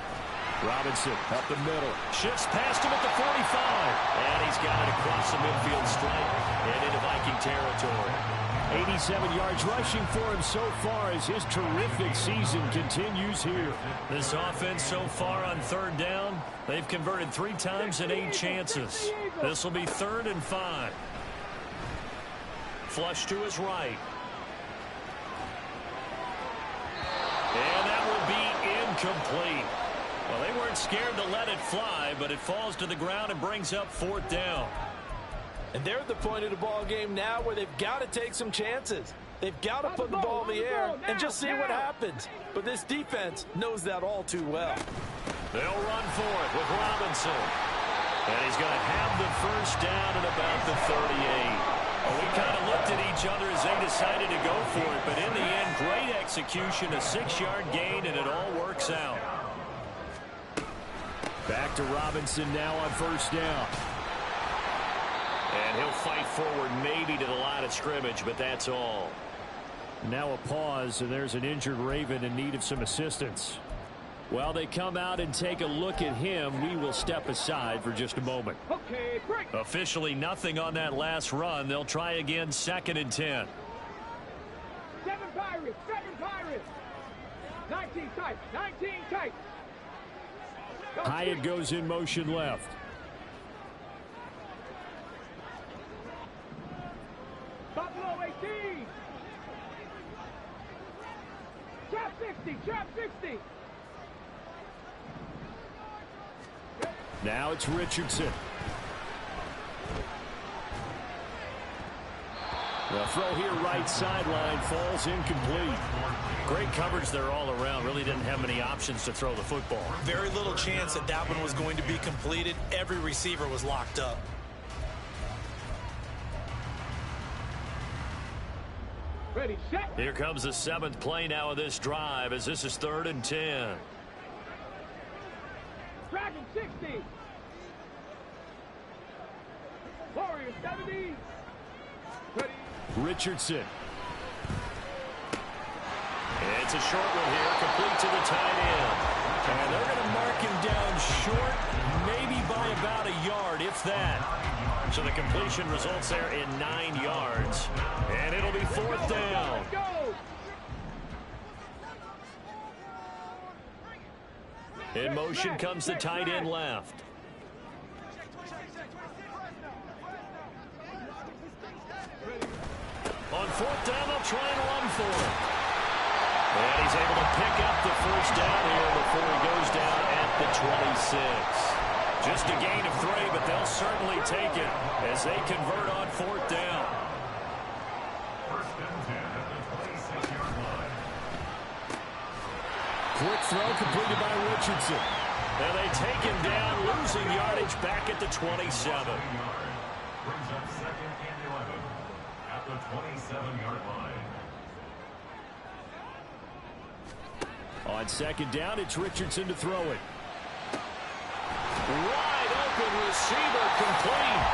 Robinson up the middle. Shifts past him at the 45. And he's got it across the midfield stripe and into Viking territory. 87 yards rushing for him so far as his terrific season continues here. This offense so far on third down, they've converted 3 times in 8 chances. This will be 3rd and 5. Flush to his right. And that will be incomplete. Well, they weren't scared to let it fly, but it falls to the ground and brings up 4th down. And they're at the point of the ball game now where they've got to take some chances. They've got to put the ball in the air and just see what happens. But this defense knows that all too well. They'll run for it with Robinson. And he's going to have the first down at about the 38. Well, we kind of looked at each other as they decided to go for it. But in the end, great execution, a 6-yard gain, and it all works out. Back to Robinson now on first down. And he'll fight forward maybe to the line of scrimmage, but that's all. Now a pause, and there's an injured Raven in need of some assistance. While they come out and take a look at him, we will step aside for just a moment. Okay, break. Officially nothing on that last run. They'll try again, 2nd and 10. 7 Pirates, 7 Pirates. 19 tight, 19 tight. Hyatt goes in motion left. Buffalo 18. Trap 60, trap 60. Now it's Richardson. The throw here right sideline falls incomplete. Great coverage there all around. Really didn't have many options to throw the football. Very little chance that that one was going to be completed. Every receiver was locked up. Ready, set. Here comes the 7th play now of this drive as this is 3rd and 10. Dragon 60. Warrior 70. Ready. Richardson. It's a short one here, complete to the tight end. And they're going to mark him down short, maybe by about a yard, if that. So the completion results there in 9 yards. And it'll be 4th down. Let's go. In motion comes the tight end left. On 4th down, they'll try and run for it. And he's able to pick up the first down here before he goes down at the 26. Just a gain of 3, but they'll certainly take it as they convert on 4th down. First and 10 at the 26-yard line. Quick throw completed by Richardson. And they take him down, losing yardage back at the 27. Brings up 2nd and 11 at the 27-yard line. On 2nd down, it's Richardson to throw it. Wide open receiver complete.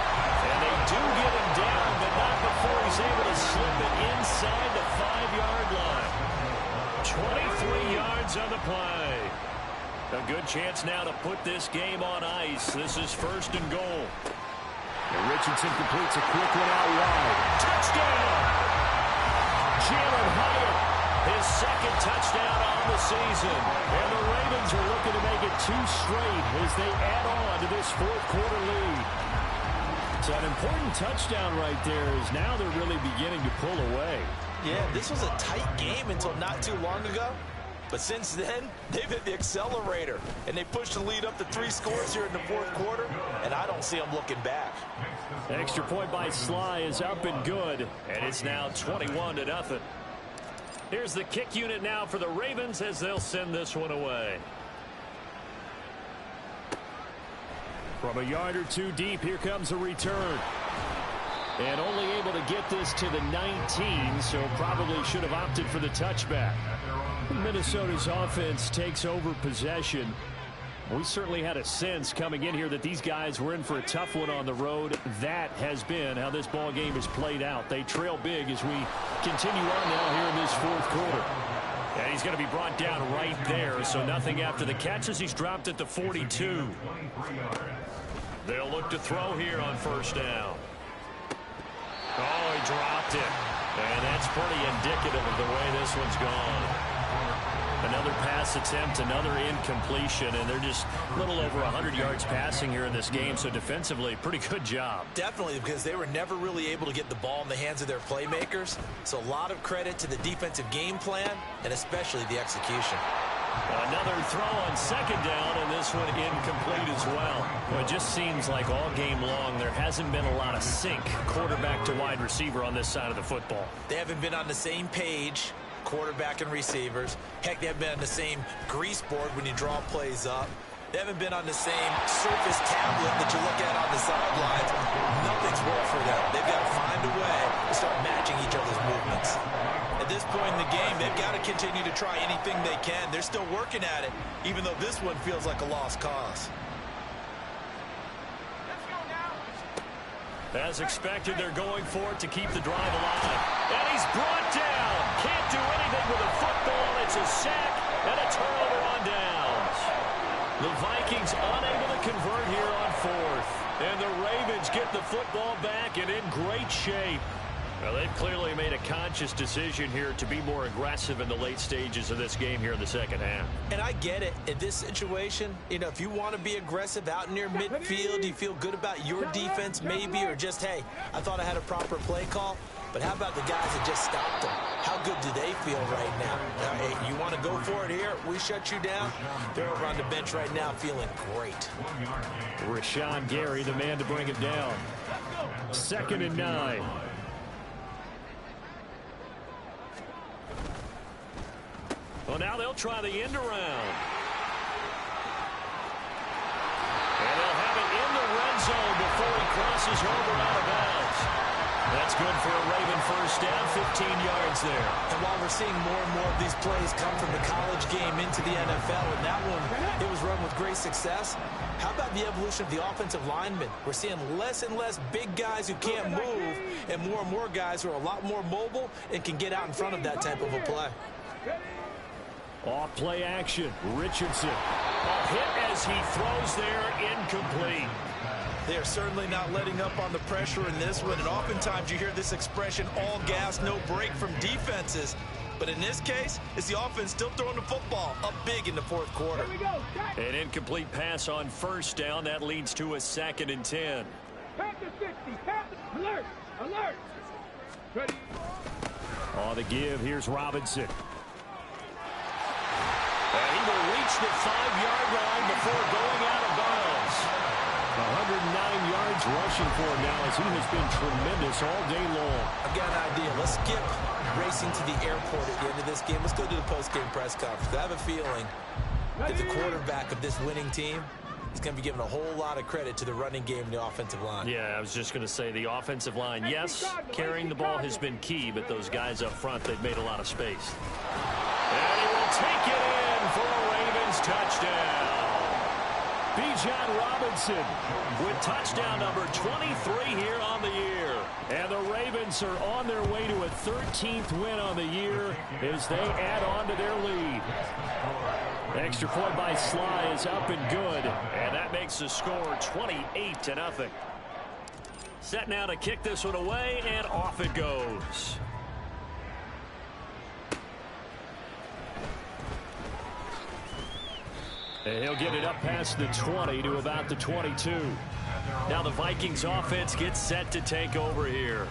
And they do get him down, but not before he's able to slip it inside the 5-yard line. 23 yards on the play. A good chance now to put this game on ice. This is 1st and goal. And Richardson completes a quick one out wide. Touchdown! Jalen Hyatt, his 2nd touchdown on the season. And the Ravens are looking to make it 2 straight as they add on to this 4th quarter lead. So an important touchdown right there is now they're really beginning to pull away. Yeah, this was a tight game until not too long ago. But since then, they've hit the accelerator, and they pushed the lead up to 3 scores here in the fourth quarter, and I don't see them looking back. Extra point by Sly is up and good, and it's now 21-0. Here's the kick unit now for the Ravens as they'll send this one away. From a yard or 2 deep, here comes a return. And only able to get this to the 19, so probably should have opted for the touchback. Minnesota's offense takes over possession. We certainly had a sense coming in here that these guys were in for a tough one on the road. That has been how this ball game has played out. They trail big as we continue on now here in this fourth quarter. And he's going to be brought down right there, so nothing after the catch as he's dropped at the 42. They'll look to throw here on first down. Oh, he dropped it. And that's pretty indicative of the way this one's gone. Another pass attempt, another incompletion, and they're just a little over 100 yards passing here in this game, so defensively, pretty good job. Definitely, because they were never really able to get the ball in the hands of their playmakers, so a lot of credit to the defensive game plan, and especially the execution. Another throw on second down, and this one incomplete as well. Well, it just seems like all game long there hasn't been a lot of sync quarterback to wide receiver on this side of the football. They haven't been on the same page, quarterback and receivers. Heck, they haven't been on the same grease board when you draw plays up. They haven't been on the same Surface tablet that you look at on the sidelines. Nothing's worked for them. They've got to find a way to start matching each other's movements. At this point in the game, they've got to continue to try anything they can. They're still working at it, even though this one feels like a lost cause. As expected, they're going for it to keep the drive alive. And he's brought down. Can't do anything with a football. It's a sack and a turnover on downs. The Vikings unable to convert here on fourth. And the Ravens get the football back and in great shape. Well, they've clearly made a conscious decision here to be more aggressive in the late stages of this game here in the second half. And I get it. In this situation, you know, if you want to be aggressive out near midfield, you feel good about your defense maybe, or just, hey, I thought I had a proper play call. But how about the guys that just stopped them? How good do they feel right now? Hey, you want to go for it here? We shut you down? They're over on the bench right now feeling great. Rashawn Gary, the man to bring it down. 2nd and 9. Well, now they'll try the end around. And they'll have it in the red zone before he crosses over out of bounds. That's good for a Raven first down, 15 yards there. And while we're seeing more and more of these plays come from the college game into the NFL, and that one, it was run with great success, how about the evolution of the offensive linemen? We're seeing less and less big guys who can't move, and more guys who are a lot more mobile and can get out in front of that type of a play. Off play action, Richardson. A hit as he throws there, incomplete. They are certainly not letting up on the pressure in this one, and oftentimes you hear this expression, all gas, no break from defenses. But in this case, it's the offense still throwing the football up big in the fourth quarter. An incomplete pass on first down. That leads to a 2nd and 10. Pass to 60. Pass. Alert. Alert. Ready. On the give, here's Robinson. And he will reach the 5-yard line before going out of bounds. 109 yards rushing for him now as he has been tremendous all day long. I've got an idea. Let's skip racing to the airport at the end of this game. Let's go to the post-game press conference. I have a feeling that the quarterback of this winning team is going to be given a whole lot of credit to the running game and the offensive line. Yeah, I was just going to say the offensive line, yes, carrying the ball has been key, but those guys up front, they've made a lot of space. And he will take it in for a Ravens touchdown. Bijan Robinson with touchdown number 23 here on the year. And the Ravens are on their way to a 13th win on the year as they add on to their lead. Extra point by Sly is up and good. And that makes the score 28-0. Set now to kick this one away, and off it goes. And he'll get it up past the 20 to about the 22. Now the Vikings offense gets set to take over here.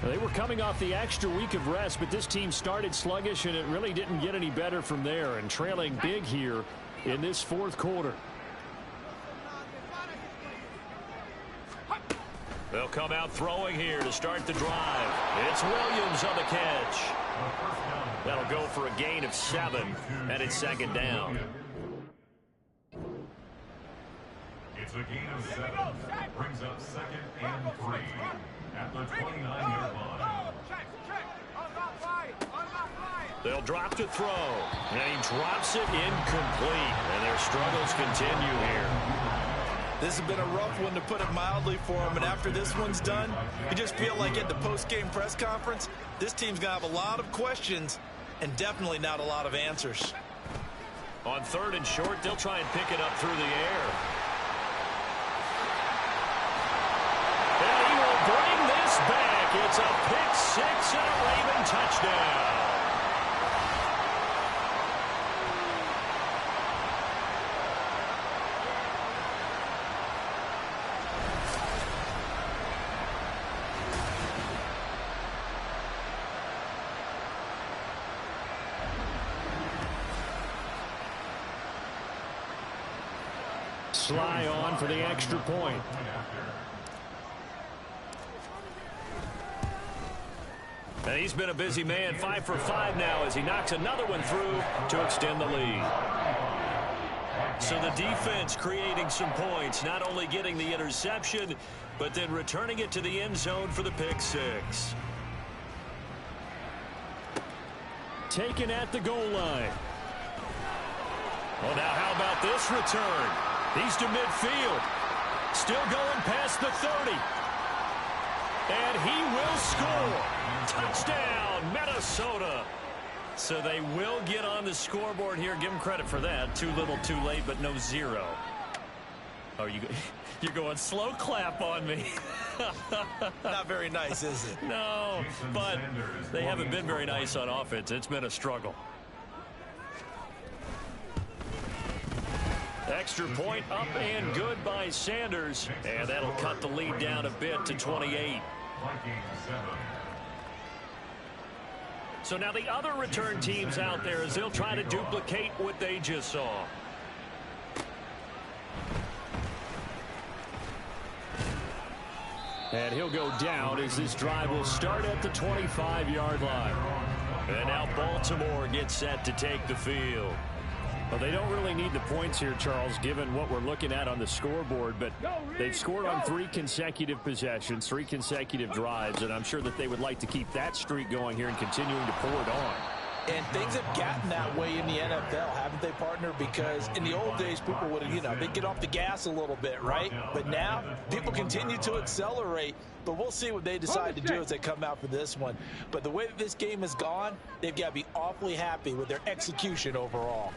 They were coming off the extra week of rest, but this team started sluggish, and it really didn't get any better from there, and trailing big here in this fourth quarter. They'll come out throwing here to start the drive. It's Williams on the catch. That'll go for a gain of 7, and it's second down. It's a gain of 7. Brings up 2nd and 3 at the 29-yard line. They'll drop to throw, and he drops it incomplete, and their struggles continue here. This has been a rough one, to put it mildly, for him. And after this one's done, you just feel like at the post-game press conference, this team's going to have a lot of questions and definitely not a lot of answers. On 3rd and short, they'll try and pick it up through the air. And he will bring this back. It's a pick 6 and a Raven touchdown. Sly on for the extra point. And he's been a busy man, 5 for 5 now as he knocks another one through to extend the lead. So the defense creating some points, not only getting the interception, but then returning it to the end zone for the pick 6. Taken at the goal line. Well, now how about this return? He's to midfield. Still going past the 30. And he will score. Touchdown, Minnesota. So they will get on the scoreboard here. Give them credit for that. Too little, too late, but no 0. Oh, you're going slow clap on me. Not very nice, is it? No, but they haven't been very nice on offense. It's been a struggle. Extra point up and good by Sanders. And that'll cut the lead down a bit to 28. So now the other return teams out there as they'll try to duplicate what they just saw. And he'll go down as this drive will start at the 25-yard line. And now Baltimore gets set to take the field. Well, they don't really need the points here, Charles, given what we're looking at on the scoreboard, but they've scored on 3 consecutive possessions, 3 consecutive drives, and I'm sure that they would like to keep that streak going here and continuing to pour it on. And things have gotten that way in the NFL, haven't they, partner? Because in the old days, people would have, they'd get off the gas a little bit, right? But now, people continue to accelerate, but we'll see what they decide to do as they come out for this one. But the way that this game has gone, they've got to be awfully happy with their execution overall.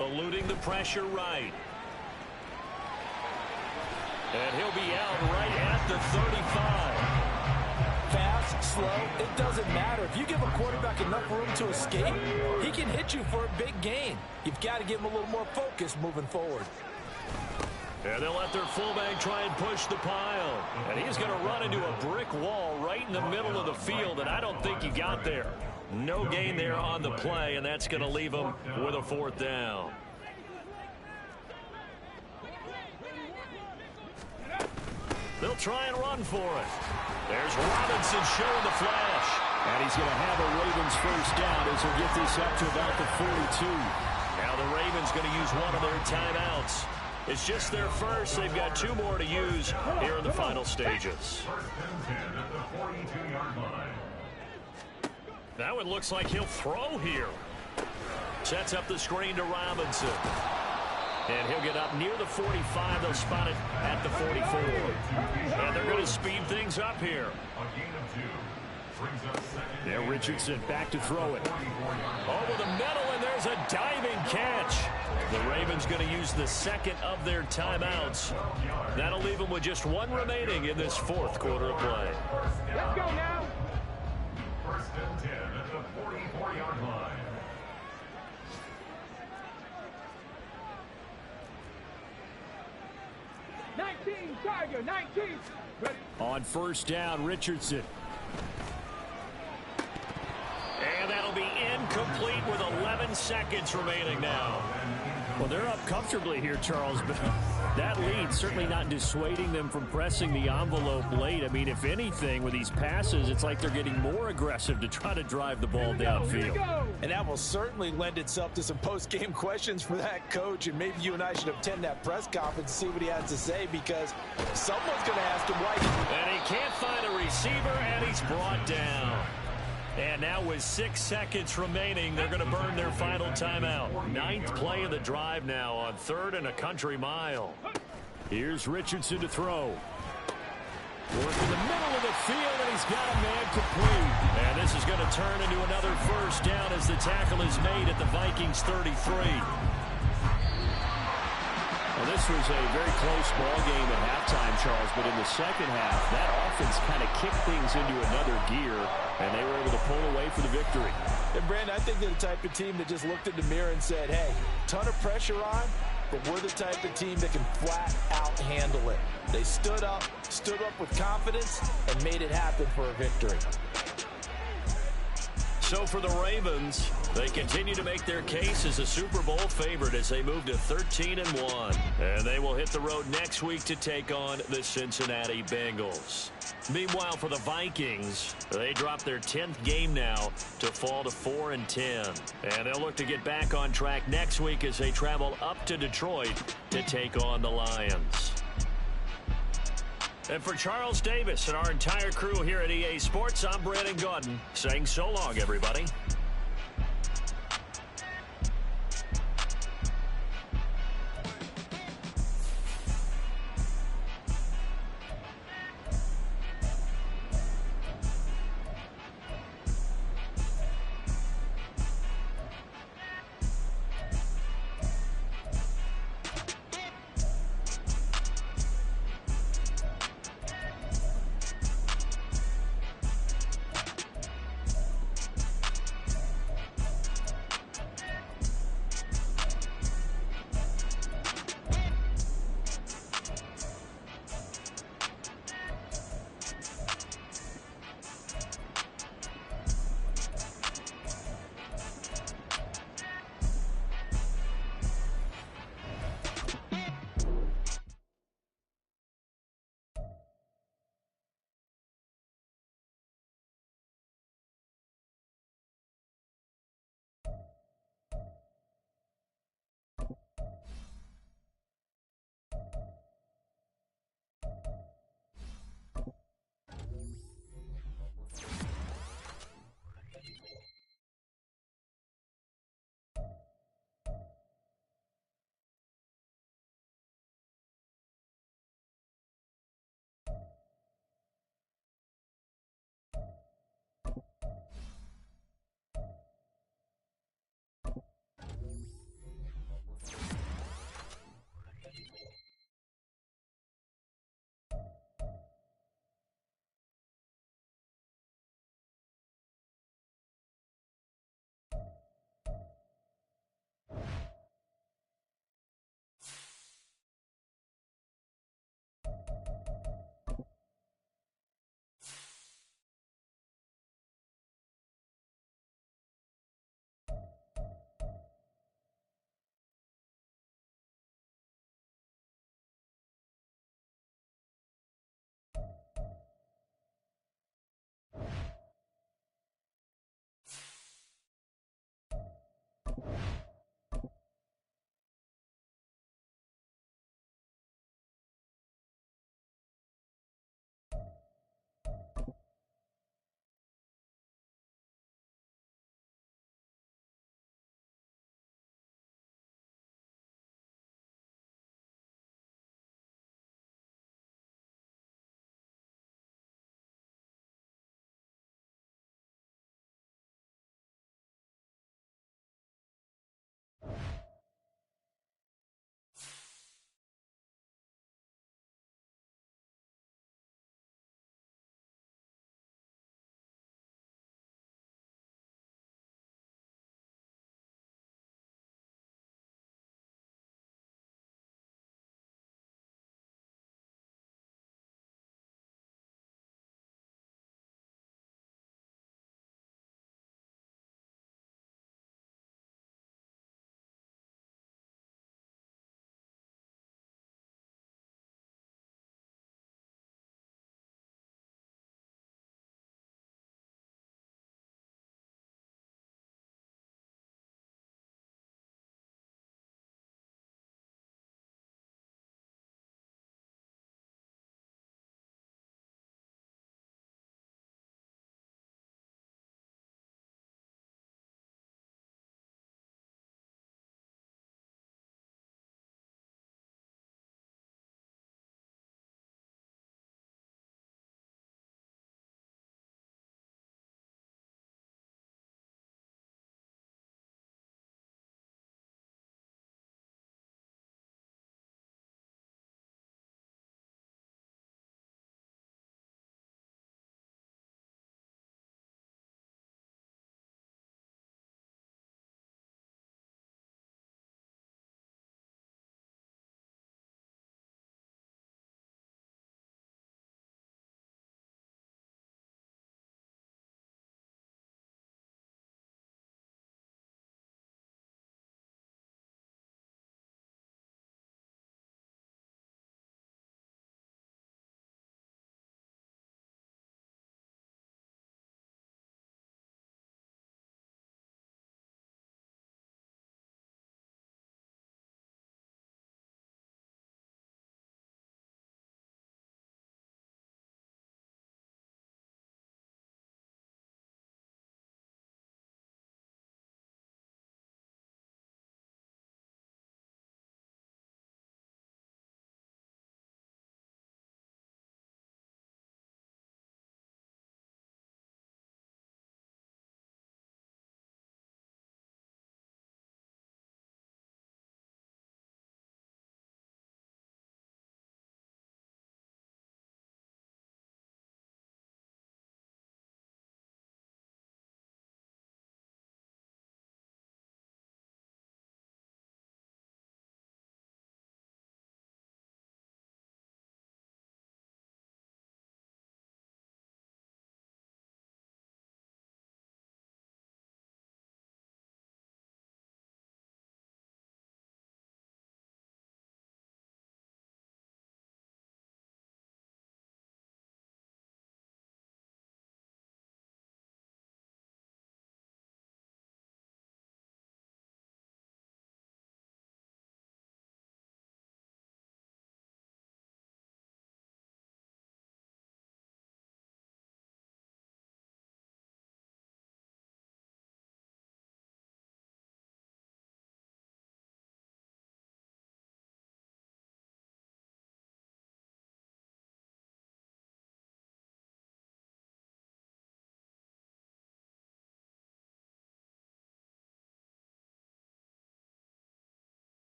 Eluding the pressure right. And he'll be out right at the 35. Fast, slow, it doesn't matter. If you give a quarterback enough room to escape, he can hit you for a big gain. You've got to give him a little more focus moving forward. And they'll let their fullback try and push the pile. And he's going to run into a brick wall right in the middle of the field, and I don't think he got there. No gain there on the play, and that's going to leave him with a 4th down. They'll try and run for it. There's Robinson showing the flash. And he's going to have a Ravens 1st down as he'll get this up to about the 42. Now the Ravens going to use one of their timeouts. It's just their first. They've got 2 more to use here in the final stages. That one looks like he'll throw here. Sets up the screen to Robinson. And he'll get up near the 45. They'll spot it at the 44. And they're going to speed things up here. There, Richardson back to throw it. Over the middle, and there's a diving catch. The Ravens going to use the 2nd of their timeouts. That'll leave them with just 1 remaining in this 4th quarter of play. Let's go now. 1st and 10 at the 44-yard line. Tiger, 19. Ready. On first down, Richardson. And that'll be incomplete with 11 seconds remaining now. Well, they're up comfortably here, Charles, but that lead certainly not dissuading them from pressing the envelope late. I mean, if anything, with these passes, it's like they're getting more aggressive to try to drive the ball downfield. And that will certainly lend itself to some post-game questions for that coach, and maybe you and I should attend that press conference and see what he has to say, because someone's going to ask him why. And he can't find a receiver, and he's brought down. And now with 6 seconds remaining, they're going to burn their final timeout. 9th play of the drive now on 3rd and a country mile. Here's Richardson to throw. Work in the middle of the field, and he's got a man complete. And this is going to turn into another first down as the tackle is made at the Vikings 33. Well, this was a very close ball game at halftime, Charles, but in the second half, that offense kind of kicked things into another gear, and they were able to pull away for the victory. And, Brandon, I think they're the type of team that just looked in the mirror and said, hey, ton of pressure on, but we're the type of team that can flat out handle it. They stood up with confidence, and made it happen for a victory. So for the Ravens, they continue to make their case as a Super Bowl favorite as they move to 13-1. And they will hit the road next week to take on the Cincinnati Bengals. Meanwhile, for the Vikings, they drop their 10th game now to fall to 4-10. And they'll look to get back on track next week as they travel up to Detroit to take on the Lions. And for Charles Davis and our entire crew here at EA Sports, I'm Brandon Gaudin saying so long, everybody.